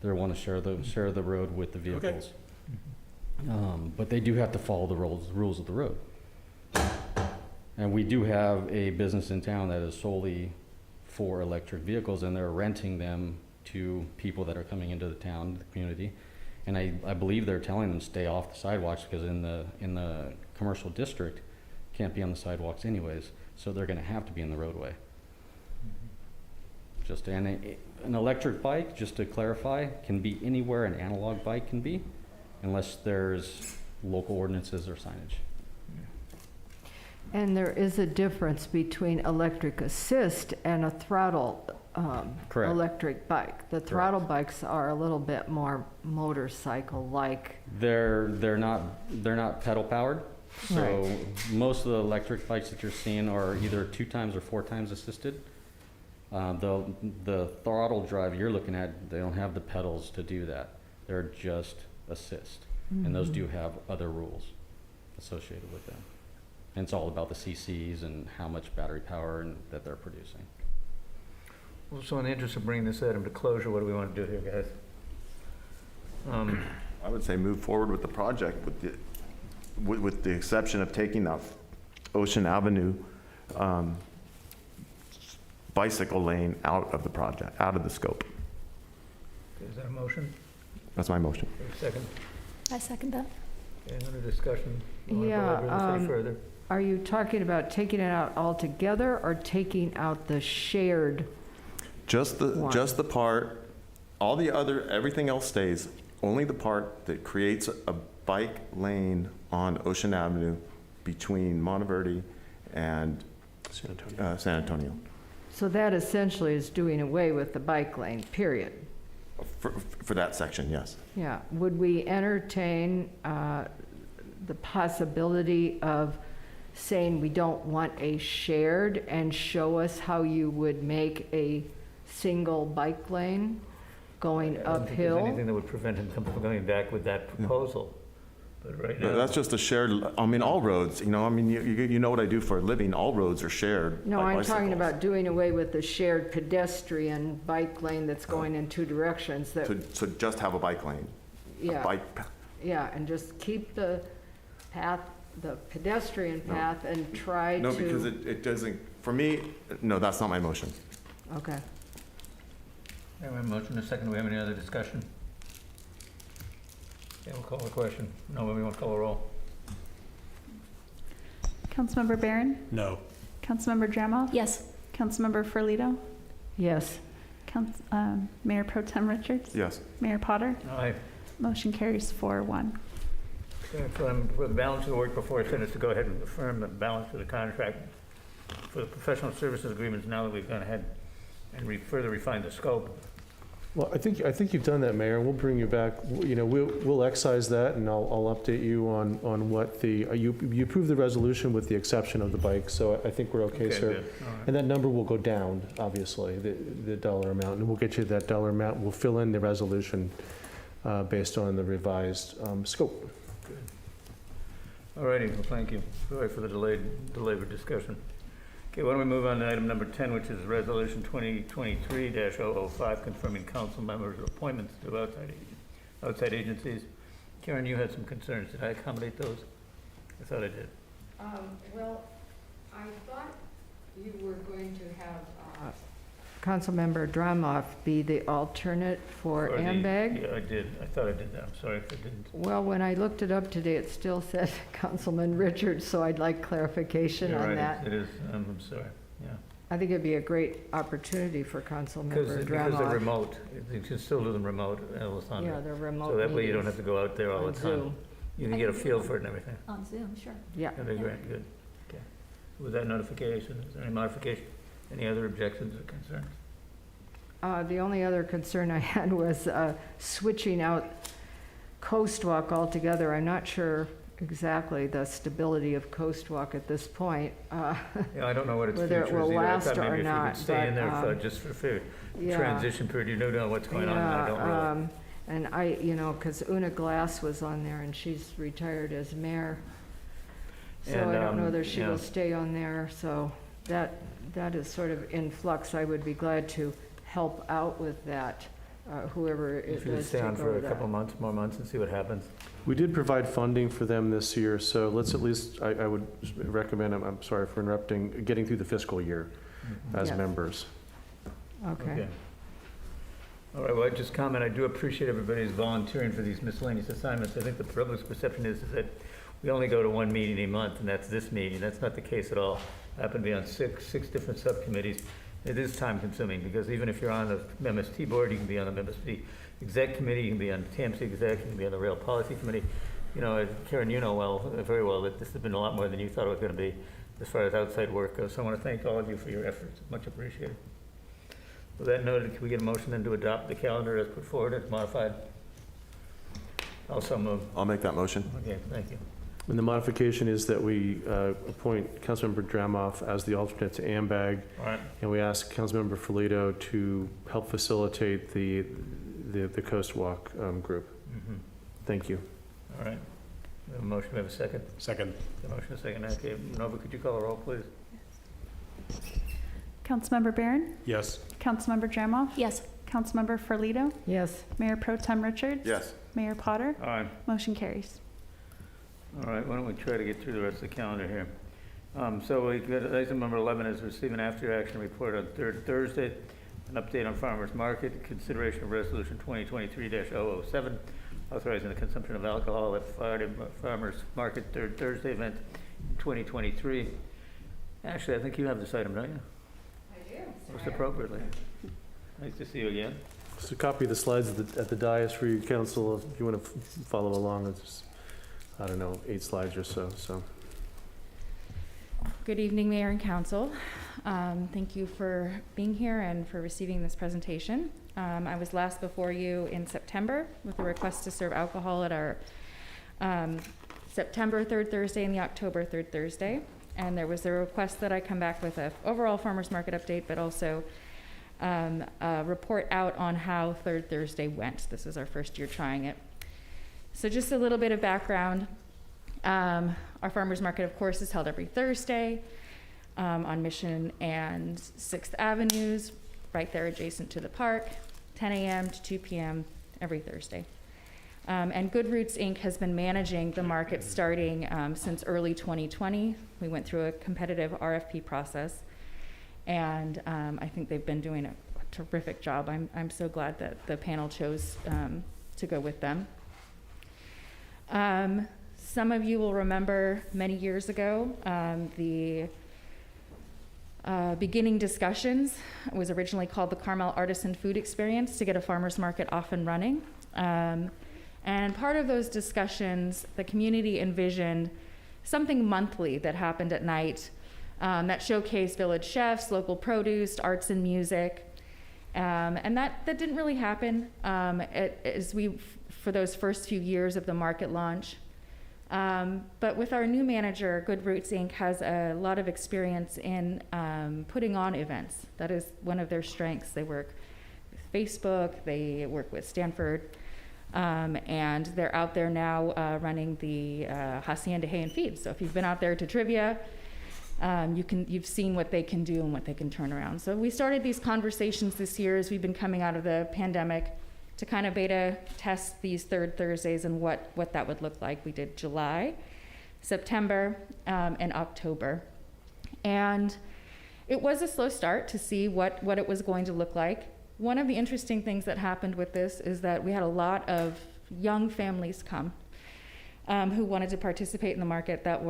They want to share the road with the vehicles. But they do have to follow the rules of the road. And we do have a business in town that is solely for electric vehicles, and they're renting them to people that are coming into the town, the community. And I believe they're telling them to stay off the sidewalks because in the commercial district, can't be on the sidewalks anyways, so they're gonna have to be in the roadway. An electric bike, just to clarify, can be anywhere an analog bike can be, unless there's local ordinances or signage. And there is a difference between electric assist and a throttle Correct. electric bike. The throttle bikes are a little bit more motorcycle-like. They're not pedal powered. So most of the electric bikes that you're seeing are either 2 times or 4 times assisted. The throttle drive you're looking at, they don't have the pedals to do that. They're just assist. And those do have other rules associated with them. And it's all about the CCs and how much battery power that they're producing. Well, so in the interest of bringing this item to closure, what do we want to do here, guys? I would say move forward with the project with the exception of taking that Ocean Avenue bicycle lane out of the project, out of the scope. Is that a motion? That's my motion. Second? I second that. Okay, under discussion. You wanna go Yeah, over this any further? Are you talking about taking it out altogether or taking out the shared? Just One. the part, all the other, everything else stays, only the part that creates a bike lane on Ocean Avenue between Monteverde and San Antonio. So that essentially is doing away with the bike lane, period. For that section, yes. Yeah. Would we entertain the possibility of saying we don't want a shared and show us how you would make a single bike lane going I don't think uphill? there's anything that would prevent him from coming back with that proposal. But right now. That's just a shared, I mean, all roads, you know what I do for a living, all roads are shared No, by I'm talking bicycles. about doing away with the shared pedestrian bike lane that's going in two directions. That So just have a bike lane, a yeah, bike path. yeah, and just keep the path, the pedestrian path, and try to. No, because it doesn't, for me, no, that's not my motion. Okay. We have a motion, a second. Do we have any other discussion? Okay, we'll call the question. No, we won't call a roll. Councilmember Barron? No. Councilmember Dramoff? Yes. Councilmember Ferlito? Yes. Mayor Pro Tem Richards? Yes. Mayor Potter? Aye. Motion carries 4-1. Okay, for the balance of the work before I finish, to go ahead and affirm the balance of the contract for the professional services agreements now that we've gone ahead and further refined the scope. Well, I think you've done that, Mayor. We'll bring you back, we'll excise that, and I'll update you on what you approved the resolution with the exception of the bike, so I think we're okay, sir. Good. All right. And that number will go down, obviously, the dollar amount, and we'll get you that dollar amount. We'll fill in the resolution based on the revised scope. Good. All righty, well, thank you. Sorry for the delayed discussion. Okay, why don't we move on to item number 10, which is Resolution 2023-005, confirming council members' appointments to outside agencies. Karen, you had some concerns. Did I accommodate those? I thought I did. Well, I thought you were going to have Councilmember Dramoff be the alternate for AMBAG. Yeah, I did. I thought I did that. I'm sorry if I didn't. Well, when I looked it up today, it still said Councilman Richards, so I'd like clarification You're on right, that. it is. I'm sorry, yeah. I think it'd be a great opportunity for Councilmember Because they're Dramoff. remote. You can still do them remote, Alessandra. Yeah, they're remote So that way you don't meetings have to go out there all on the time. Zoom. You can get a feel for it and everything. On Zoom, sure. Yeah. That'd be great, good. Okay. With that notification, is there any modification? Any other objections or concerns? The only other concern I had was switching out Coast Walk altogether. I'm not sure exactly the stability of Coast Walk at this point. Yeah, I don't know what its Whether future it is will either. I last thought or maybe if we not, could stay in there but, just for yeah. transition period, you know what's going on, and I don't really. And I, because Una Glass was on there and she's retired as mayor. So And, I don't know whether she yeah. will stay on there, so that is sort of in flux. I would be glad to help out with that, whoever it If you could does stay take on for over a that. couple more months and see what happens. We did provide funding for them this year, so let's at least, I would recommend, I'm sorry for interrupting, getting through the fiscal year as Yes. members. Okay. All right, well, I just comment, I do appreciate everybody's volunteering for these miscellaneous assignments. I think the public's perception is that we only go to one meeting a month, and that's this meeting. That's not the case at all. I happen to be on six different subcommittees. It is time consuming, because even if you're on the MST board, you can be on the MST exec committee, you can be on the TMC exec, you can be on the rail policy committee. Karen, you know very well that this has been a lot more than you thought it was going to be as far as outside work goes. So I want to thank all of you for your efforts. Much appreciated. With that noted, can we get a motion then to adopt the calendar as put forward as modified? Also move. I'll make that motion. Okay, thank you. And the modification is that we appoint Councilmember Dramoff as the alternate to AMBAG, All right. and we ask Councilmember Ferlito to help facilitate the Coast Walk group. Mhm. Thank you. All right. We have a motion, we have a second. Second. The motion is second. Okay, Nova, could you call the roll, please? Councilmember Barron? Yes. Councilmember Dramoff? Yes. Councilmember Ferlito? Yes. Mayor Pro Tem Richards? Yes. Mayor Potter? All right. Motion carries. All right, why don't we try to get through the rest of the calendar here? So we got, item number 11 is receive an after-action report on third Thursday, an update on farmers market, consideration of resolution 2023-007, authorizing the consumption of alcohol at farmers market third Thursday event in 2023. Ashley, I think you have this item, don't you? I do. Most appropriately. Nice to see you again. So copy the slides at the dais for you, council, if you want to follow along. It's, I don't know, 8 slides or so. Good evening, Mayor and Council. Thank you for being here and for receiving this presentation. I was last before you in September with a request to serve alcohol at our September 3rd Thursday and the October 3rd Thursday. And there was a request that I come back with an overall farmers market update, but also a report out on how third Thursday went. This is our first year trying it. So just a little bit of background. Our farmers market, of course, is held every Thursday on Mission and 6th Avenues, right there adjacent to the park, 10 a.m. to 2 p.m. every Thursday. And Good Roots, Inc. has been managing the market starting since early 2020. We went through a competitive RFP process, and I think they've been doing a terrific job. I'm so glad that the panel chose to go with them. Some of you will remember many years ago the beginning discussions. It was originally called the Carmel Artisan Food Experience to get a farmers market off and running. And part of those discussions, the community envisioned something monthly that happened at night that showcased village chefs, local produce, arts and music. And that didn't really happen for those first few years of the market launch. But with our new manager, Good Roots Inc. has a lot of experience in putting on events. That is one of their strengths. They work with Facebook, they work with Stanford, and they're out there now running the Hacienda Hay and Feed. So if you've been out there to trivia, you've seen what they can do and what they can turn around. So we started these conversations this year as we've been coming out of the pandemic to kind of beta test these third Thursdays and what that would look like. We did July, September, and October. And it was a slow start to see what it was going to look like. One of the interesting things that happened with this is that we had a lot of young families come who wanted to participate in the market that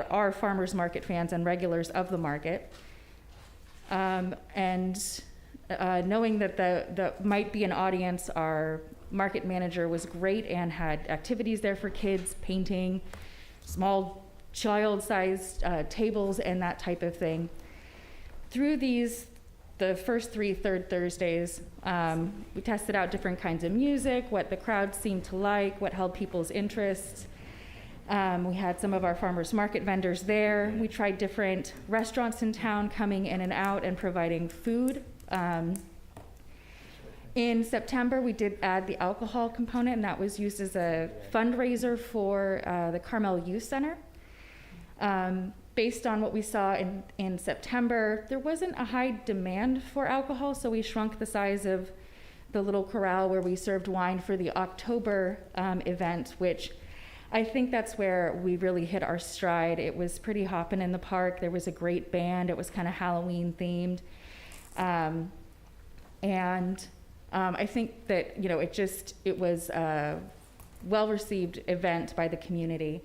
are farmers market fans and regulars of the market. Knowing that that might be an audience, our market manager was great and had activities there for kids, painting, small child-sized tables and that type of thing. Through the first 3 third Thursdays, we tested out different kinds of music, what the crowd seemed to like, what held people's interests. We had some of our farmers market vendors there. We tried different restaurants in town coming in and out and providing food. In September, we did add the alcohol component, and that was used as a fundraiser for the Carmel Youth Center. Based on what we saw in September, there wasn't a high demand for alcohol, so we shrunk the size of the little corral where we served wine for the October event, which I think that's where we really hit our stride. It was pretty hopping in the park. There was a great band. It was kind of Halloween themed. I think that, it was a well-received event by the community.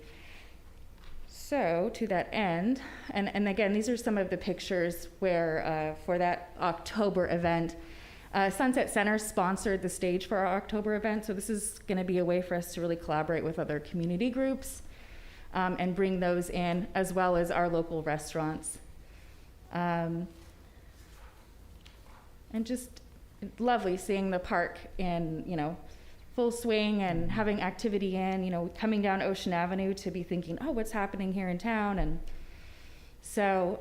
So to that end, and again, these are some of the pictures where for that October event, Sunset Center sponsored the stage for our October event. So this is going to be a way for us to really collaborate with other community groups and bring those in, as well as our local restaurants. And just lovely seeing the park in, full swing and having activity in, coming down Ocean Avenue to be thinking, oh, what's happening here in town? And so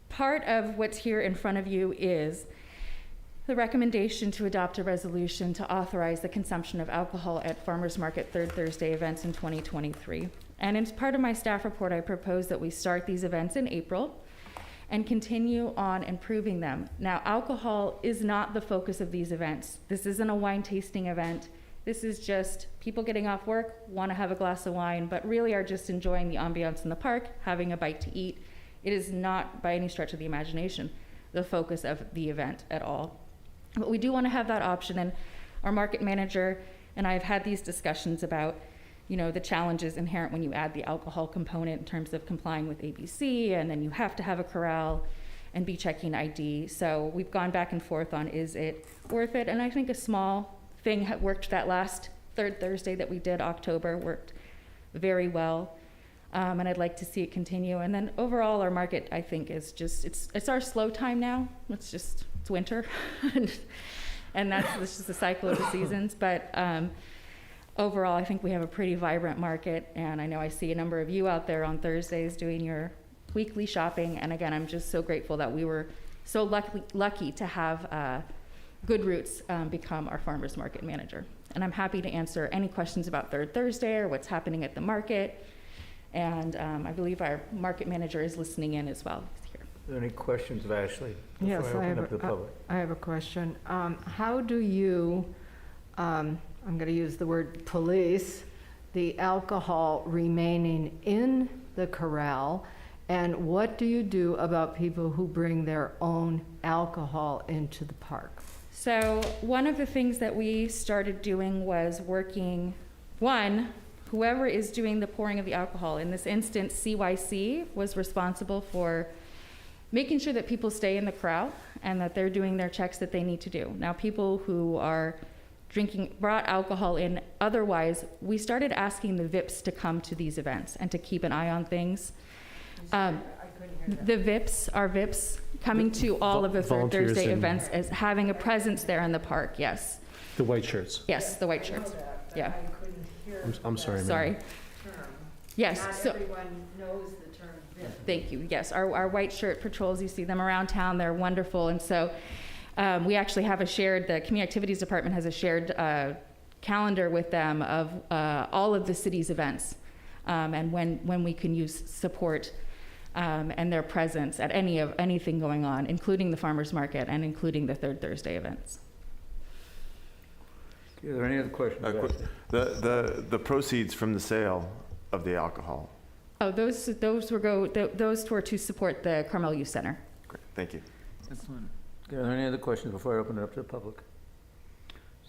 part of what's here in front of you is the recommendation to adopt a resolution to authorize the consumption of alcohol at Farmers Market Third Thursday events in 2023. And as part of my staff report, I propose that we start these events in April and continue on improving them. Now, alcohol is not the focus of these events. This isn't a wine tasting event. This is just people getting off work, want to have a glass of wine, but really are just enjoying the ambiance in the park, having a bite to eat. It is not, by any stretch of the imagination, the focus of the event at all. But we do want to have that option, and our market manager and I have had these discussions about, the challenges inherent when you add the alcohol component in terms of complying with ABC, and then you have to have a corral and be checking ID. So we've gone back and forth on, is it worth it? And I think a small thing worked. That last third Thursday that we did, October, worked very well. And I'd like to see it continue. And then overall, our market, I think, is just, it's our slow time now. It's winter. and that's just the cycle of the seasons. But overall, I think we have a pretty vibrant market. And I know I see a number of you out there on Thursdays doing your weekly shopping. And again, I'm just so grateful that we were so lucky to have Good Roots become our farmers market manager. And I'm happy to answer any questions about Third Thursday or what's happening at the market. And I believe our market manager is listening in as well. He's here. Are there any questions of Ashley? Yes, Before I open up to the public? I have a question. How do you, I'm going to use the word police, the alcohol remaining in the corral? And what do you do about people who bring their own alcohol into the park? So one of the things that we started doing was working, whoever is doing the pouring of the alcohol, in this instance, CYC was responsible for making sure that people stay in the corral and that they're doing their checks that they need to do. Now, people who are brought alcohol in otherwise, we started asking the VIPs to come to these events and to keep an eye on things. The VIPs, our VIPs, coming to all of the Third Thursday events as having a presence there in the park, yes. The white shirts. Yes, the white shirts, yeah. I'm sorry, ma'am. Sorry. Yes. Not everyone knows the term VIP. Thank you. Yes, our white shirt patrols, you see them around town. They're wonderful. And so we actually have the Community Activities Department has a shared calendar with them of all of the city's events and when we can use support and their presence at anything going on, including the farmers market and including the Third Thursday events. Are there any other questions? The proceeds from the sale of the alcohol. Oh, those were to support the Carmel Youth Center. Great, thank you. Excellent. Are there any other questions before I open it up to the public?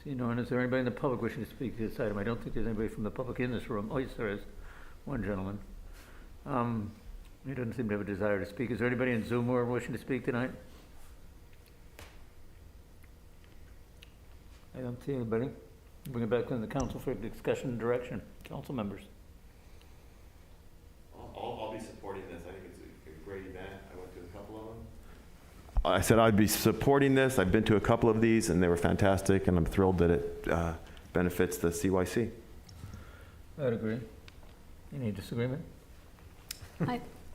See no one. Is there anybody in the public wishing to speak to this item? I don't think there's anybody from the public in this room. Oh, yes, there is. One gentleman. He doesn't seem to have a desire to speak. Is there anybody in Zoom or wishing to speak tonight? I don't see anybody. Bring it back to the council for discussion and direction. Council members. I'll be supporting this. I think it's a great event. I went to a couple of them. I said I'd be supporting this. I've been to a couple of these, and they were fantastic, and I'm thrilled that it benefits the CYC. I'd agree. Any disagreement?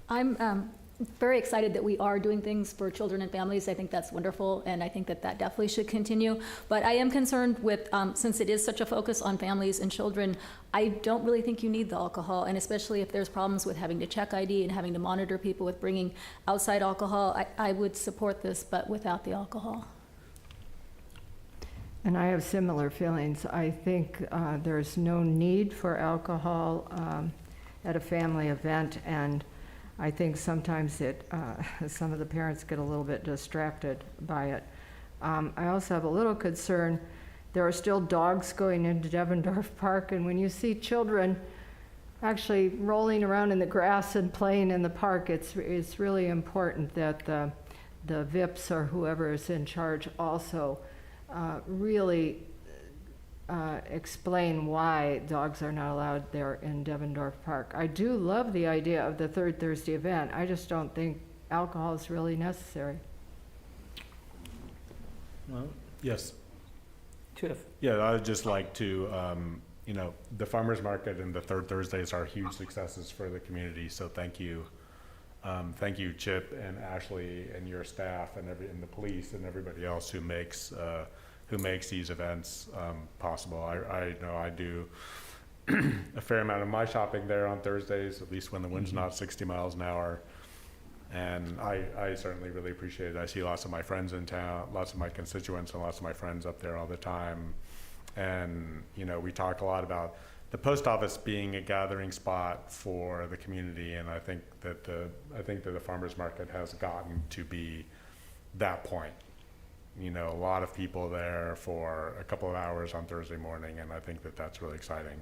I'm very excited that we are doing things for children and families. I think that's wonderful, and I think that definitely should continue. But I am concerned with, since it is such a focus on families and children, I don't really think you need the alcohol, and especially if there's problems with having to check ID and having to monitor people with bringing outside alcohol, I would support this, but without the alcohol. And I have similar feelings. I think there's no need for alcohol at a family event, and I think sometimes some of the parents get a little bit distracted by it. I also have a little concern. There are still dogs going into Devendorf Park, and when you see children actually rolling around in the grass and playing in the park, it's really important that the VIPs or whoever is in charge also really explain why dogs are not allowed there in Devendorf Park. I do love the idea of the Third Thursday event. I just don't think alcohol is really necessary. Well, Yes. Jeff? Yeah, I would just like to, the farmer's market and the third Thursdays are huge successes for the community, so thank you. Thank you, Chip and Ashley and your staff and the police and everybody else who makes these events possible. I know I do a fair amount of my shopping there on Thursdays, at least when the wind's not 60 miles an hour. And I certainly really appreciate it. I see lots of my friends in town, lots of my constituents and lots of my friends up there all the time. And, we talk a lot about the post office being a gathering spot for the community. And I think that the farmer's market has gotten to be that point. A lot of people there for a couple of hours on Thursday morning. And I think that that's really exciting.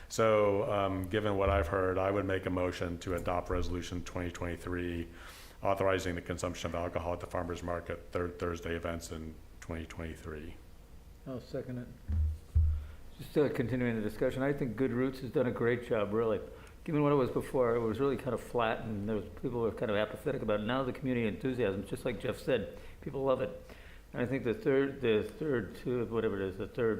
So given what I've heard, I would make a motion to adopt Resolution 2023, authorizing the consumption of alcohol at the farmer's market third Thursday events in 2023. I'll second it. Just continuing the discussion, I think Good Roots has done a great job, really. Given what it was before, it was really kind of flat and people were kind of apathetic about it. Now the community enthusiasm, just like Jeff said, people love it. And I think the third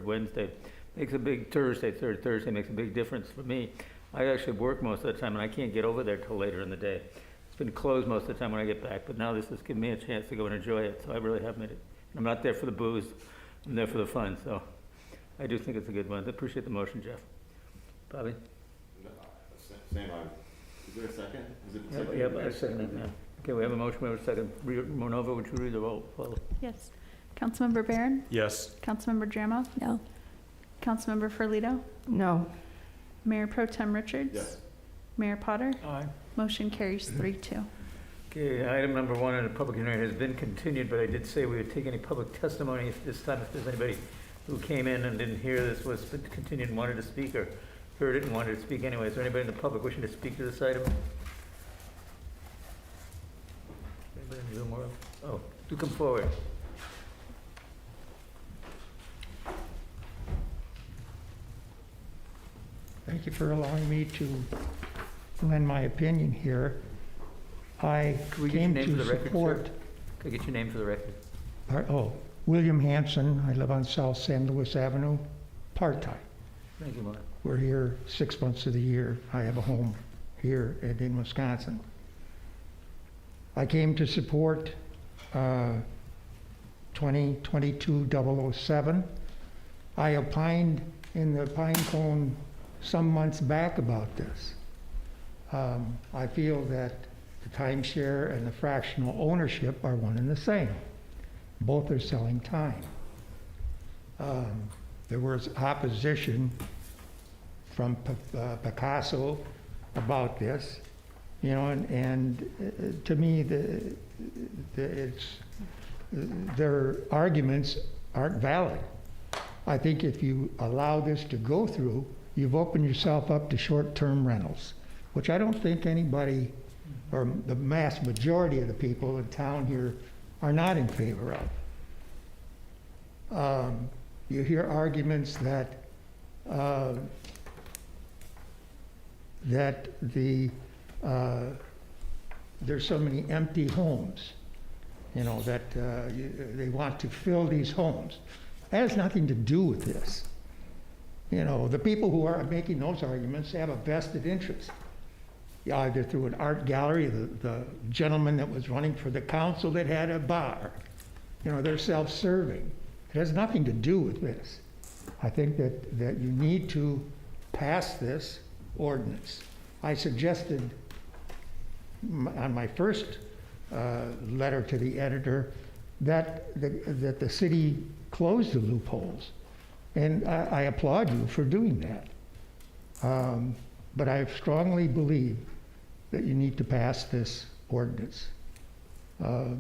Wednesday makes a big third Thursday makes a big difference for me. I actually work most of the time and I can't get over there till later in the day. It's been closed most of the time when I get back, but now this has given me a chance to go and enjoy it, so I really have made it. I'm not there for the booze, I'm there for the fun, so I do think it's a good one. I appreciate the motion, Jeff. Bobby? Same on. Is there a second? Is it Yeah, I second it now. Okay, we have a motion, we have a second. Monova, would you read the roll? Yes. Councilmember Barron? Yes. Councilmember Drama? No. Councilmember Ferlito? No. Mayor Pro Tem Richards? Yes. Mayor Potter? Aye. Motion carries 3-2. Okay, item number 1 in the public hearing has been continued, but I did say we would take any public testimony if there's anybody who came in and didn't hear this was continued and wanted to speak, or heard it and wanted to speak anyway. Is there anybody in the public wishing to speak to this item? Anybody in Zoom world? Oh, do come forward. Thank you for allowing me to lend my opinion here. I Can we get your came name for to the record, support. sir? Can I get your name for the record? William Hanson. I live on South San Luis Avenue, part-time. Thank you, Mark. We're here 6 months of the year. I have a home here and in Wisconsin. I came to support 2022-007. I opined in the Pine Cone some months back about this. I feel that the timeshare and the fractional ownership are one and the same. Both are selling time. There was opposition from Picasso about this, and to me, their arguments aren't valid. I think if you allow this to go through, you've opened yourself up to short-term rentals, which I don't think anybody, or the mass majority of the people in town here, are not in favor of. You hear arguments that there's so many empty homes, that they want to fill these homes. That has nothing to do with this. The people who are making those arguments have a vested interest, either through an art gallery, the gentleman that was running for the council that had a bar. They're self-serving. It has nothing to do with this. I think that you need to pass this ordinance. I suggested on my first letter to the editor that the city close the loopholes. And I applaud you for doing that. But I strongly believe that you need to pass this ordinance. I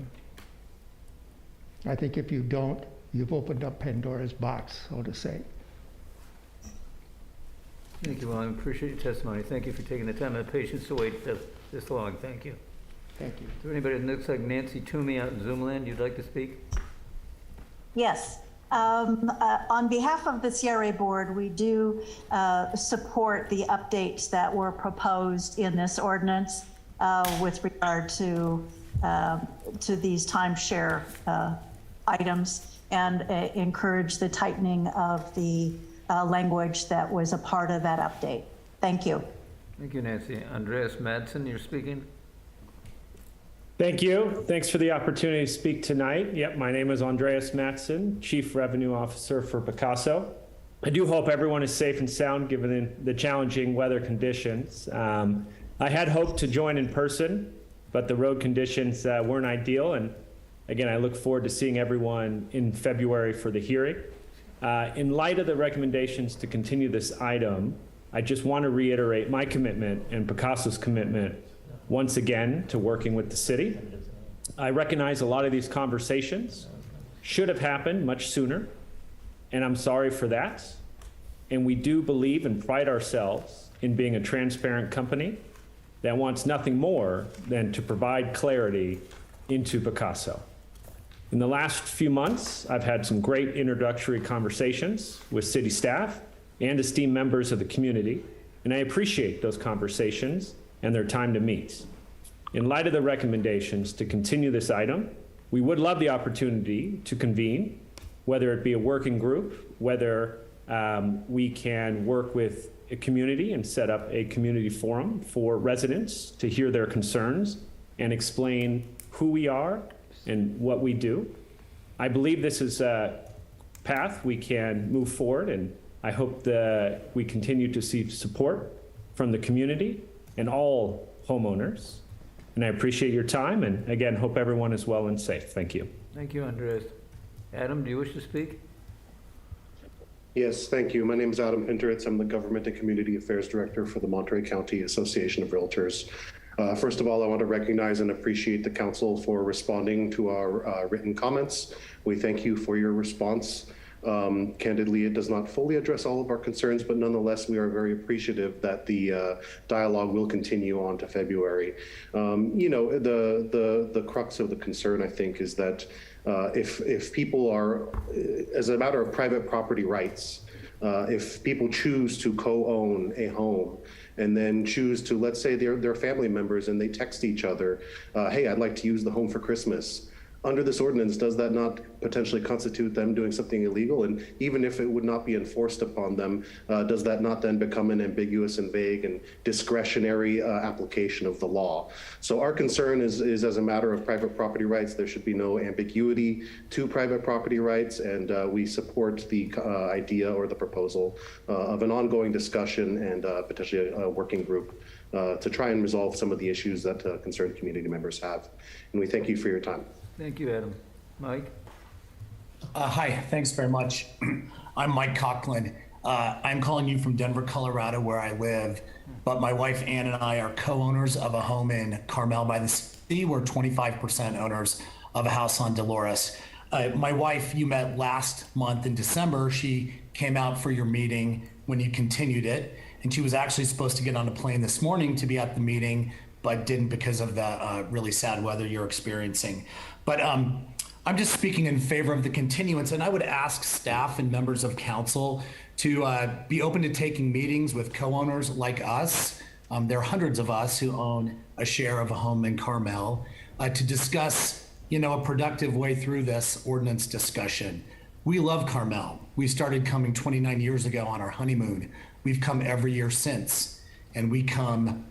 think if you don't, you've opened up Pandora's box, so to say. Thank you, William. Appreciate your testimony. Thank you for taking the time and the patience to wait this long. Thank you. Thank you. Is there anybody that looks like Nancy Toomey out in Zoom land you'd like to speak? Yes. On behalf of the CRA board, we do support the updates that were proposed in this ordinance with regard to these timeshare items. and encourage the tightening of the language that was a part of that update. Thank you. Thank you, Nancy. Andreas Madsen, you're speaking. Thank you. Thanks for the opportunity to speak tonight. Yep, my name is Andreas Matson, Chief Revenue Officer for Picasso. I do hope everyone is safe and sound given the challenging weather conditions. I had hoped to join in person, but the road conditions weren't ideal. And again, I look forward to seeing everyone in February for the hearing. In light of the recommendations to continue this item, I just want to reiterate my commitment and Picasso's commitment once again to working with the city. I recognize a lot of these conversations should have happened much sooner, and I'm sorry for that. And we do believe and pride ourselves in being a transparent company that wants nothing more than to provide clarity into Picasso. In the last few months, I've had some great introductory conversations with city staff and esteemed members of the community, and I appreciate those conversations and their time to meet. In light of the recommendations to continue this item, we would love the opportunity to convene, whether it be a working group, whether we can work with a community and set up a community forum for residents to hear their concerns and explain who we are and what we do. I believe this is a path we can move forward, and I hope that we continue to see support from the community and all homeowners. And I appreciate your time, and again, hope everyone is well and safe. Thank you. Thank you, Andreas. Adam, do you wish to speak? Yes, thank you. My name is Adam Pinteritz. I'm the Government and Community Affairs Director for the Monterey County Association of Realtors. First of all, I want to recognize and appreciate the council for responding to our written comments. We thank you for your response. Candidly, it does not fully address all of our concerns, but nonetheless, we are very appreciative that the dialogue will continue on to February. You know, the crux of the concern, I think, is that if people are, as a matter of private property rights, if people choose to co-own a home and then choose to, let's say they're family members and they text each other, hey, I'd like to use the home for Christmas. Under this ordinance, does that not potentially constitute them doing something illegal? And even if it would not be enforced upon them, does that not then become an ambiguous and vague and discretionary application of the law? So our concern is as a matter of private property rights, there should be no ambiguity to private property rights, and we support the idea or the proposal of an ongoing discussion and potentially a working group to try and resolve some of the issues that concerned community members have. And we thank you for your time. Thank you, Adam. Mike? Hi, thanks very much. I'm Mike Coughlin. I'm calling you from Denver, Colorado, where I live, but my wife Ann and I are co-owners of a home in Carmel-by-the-Sea. We're 25% owners of a house on Dolores. My wife, you met last month in December. She came out for your meeting when you continued it, and she was actually supposed to get on a plane this morning to be at the meeting, but didn't because of the really sad weather you're experiencing. But I'm just speaking in favor of the continuance, and I would ask staff and members of council to be open to taking meetings with co-owners like us. There are hundreds of us who own a share of a home in Carmel to discuss, you know, a productive way through this ordinance discussion. We love Carmel. We started coming 29 years ago on our honeymoon. We've come every year since, and we come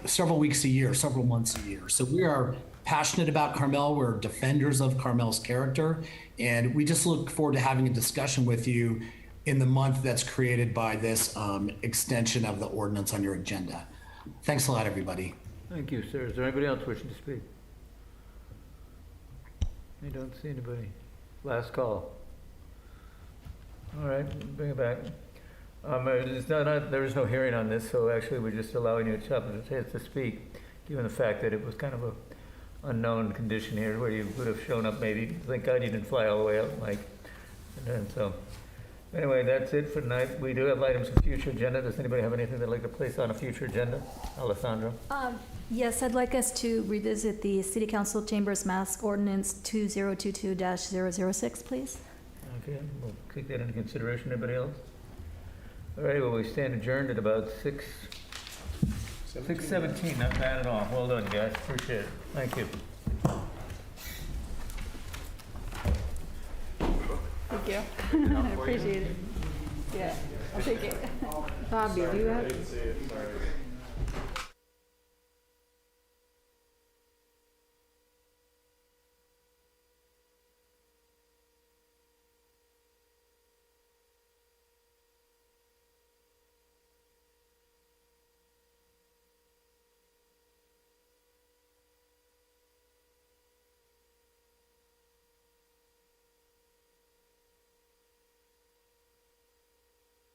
several weeks a year, several months a year. So we are passionate about Carmel. We're defenders of Carmel's character, and we just look forward to having a discussion with you in the month that's created by this extension of the ordinance on your agenda. Thanks a lot, everybody. Thank you, sir. Is there anybody else wishing to speak? I don't see anybody. Last call. All right, bring it back. There is no hearing on this, so actually we're just allowing you a chance to speak, given the fact that it was kind of a unknown condition here where you would have shown up maybe. Thank God you didn't fly all the way out, Mike. And so, anyway, that's it for tonight. We do have items for future agenda. Does anybody have anything they'd like to place on a future agenda? Alessandro? Yes, I'd like us to revisit the City Council Chambers Mask Ordinance 2022-006, please. Okay, we'll take that into consideration. Anybody else? All right, well, we stand adjourned at about 6:17. Not bad at all. Well done, guys. Appreciate it. Thank you. Appreciate it. Yeah, I'll take it. Bobby, do you have?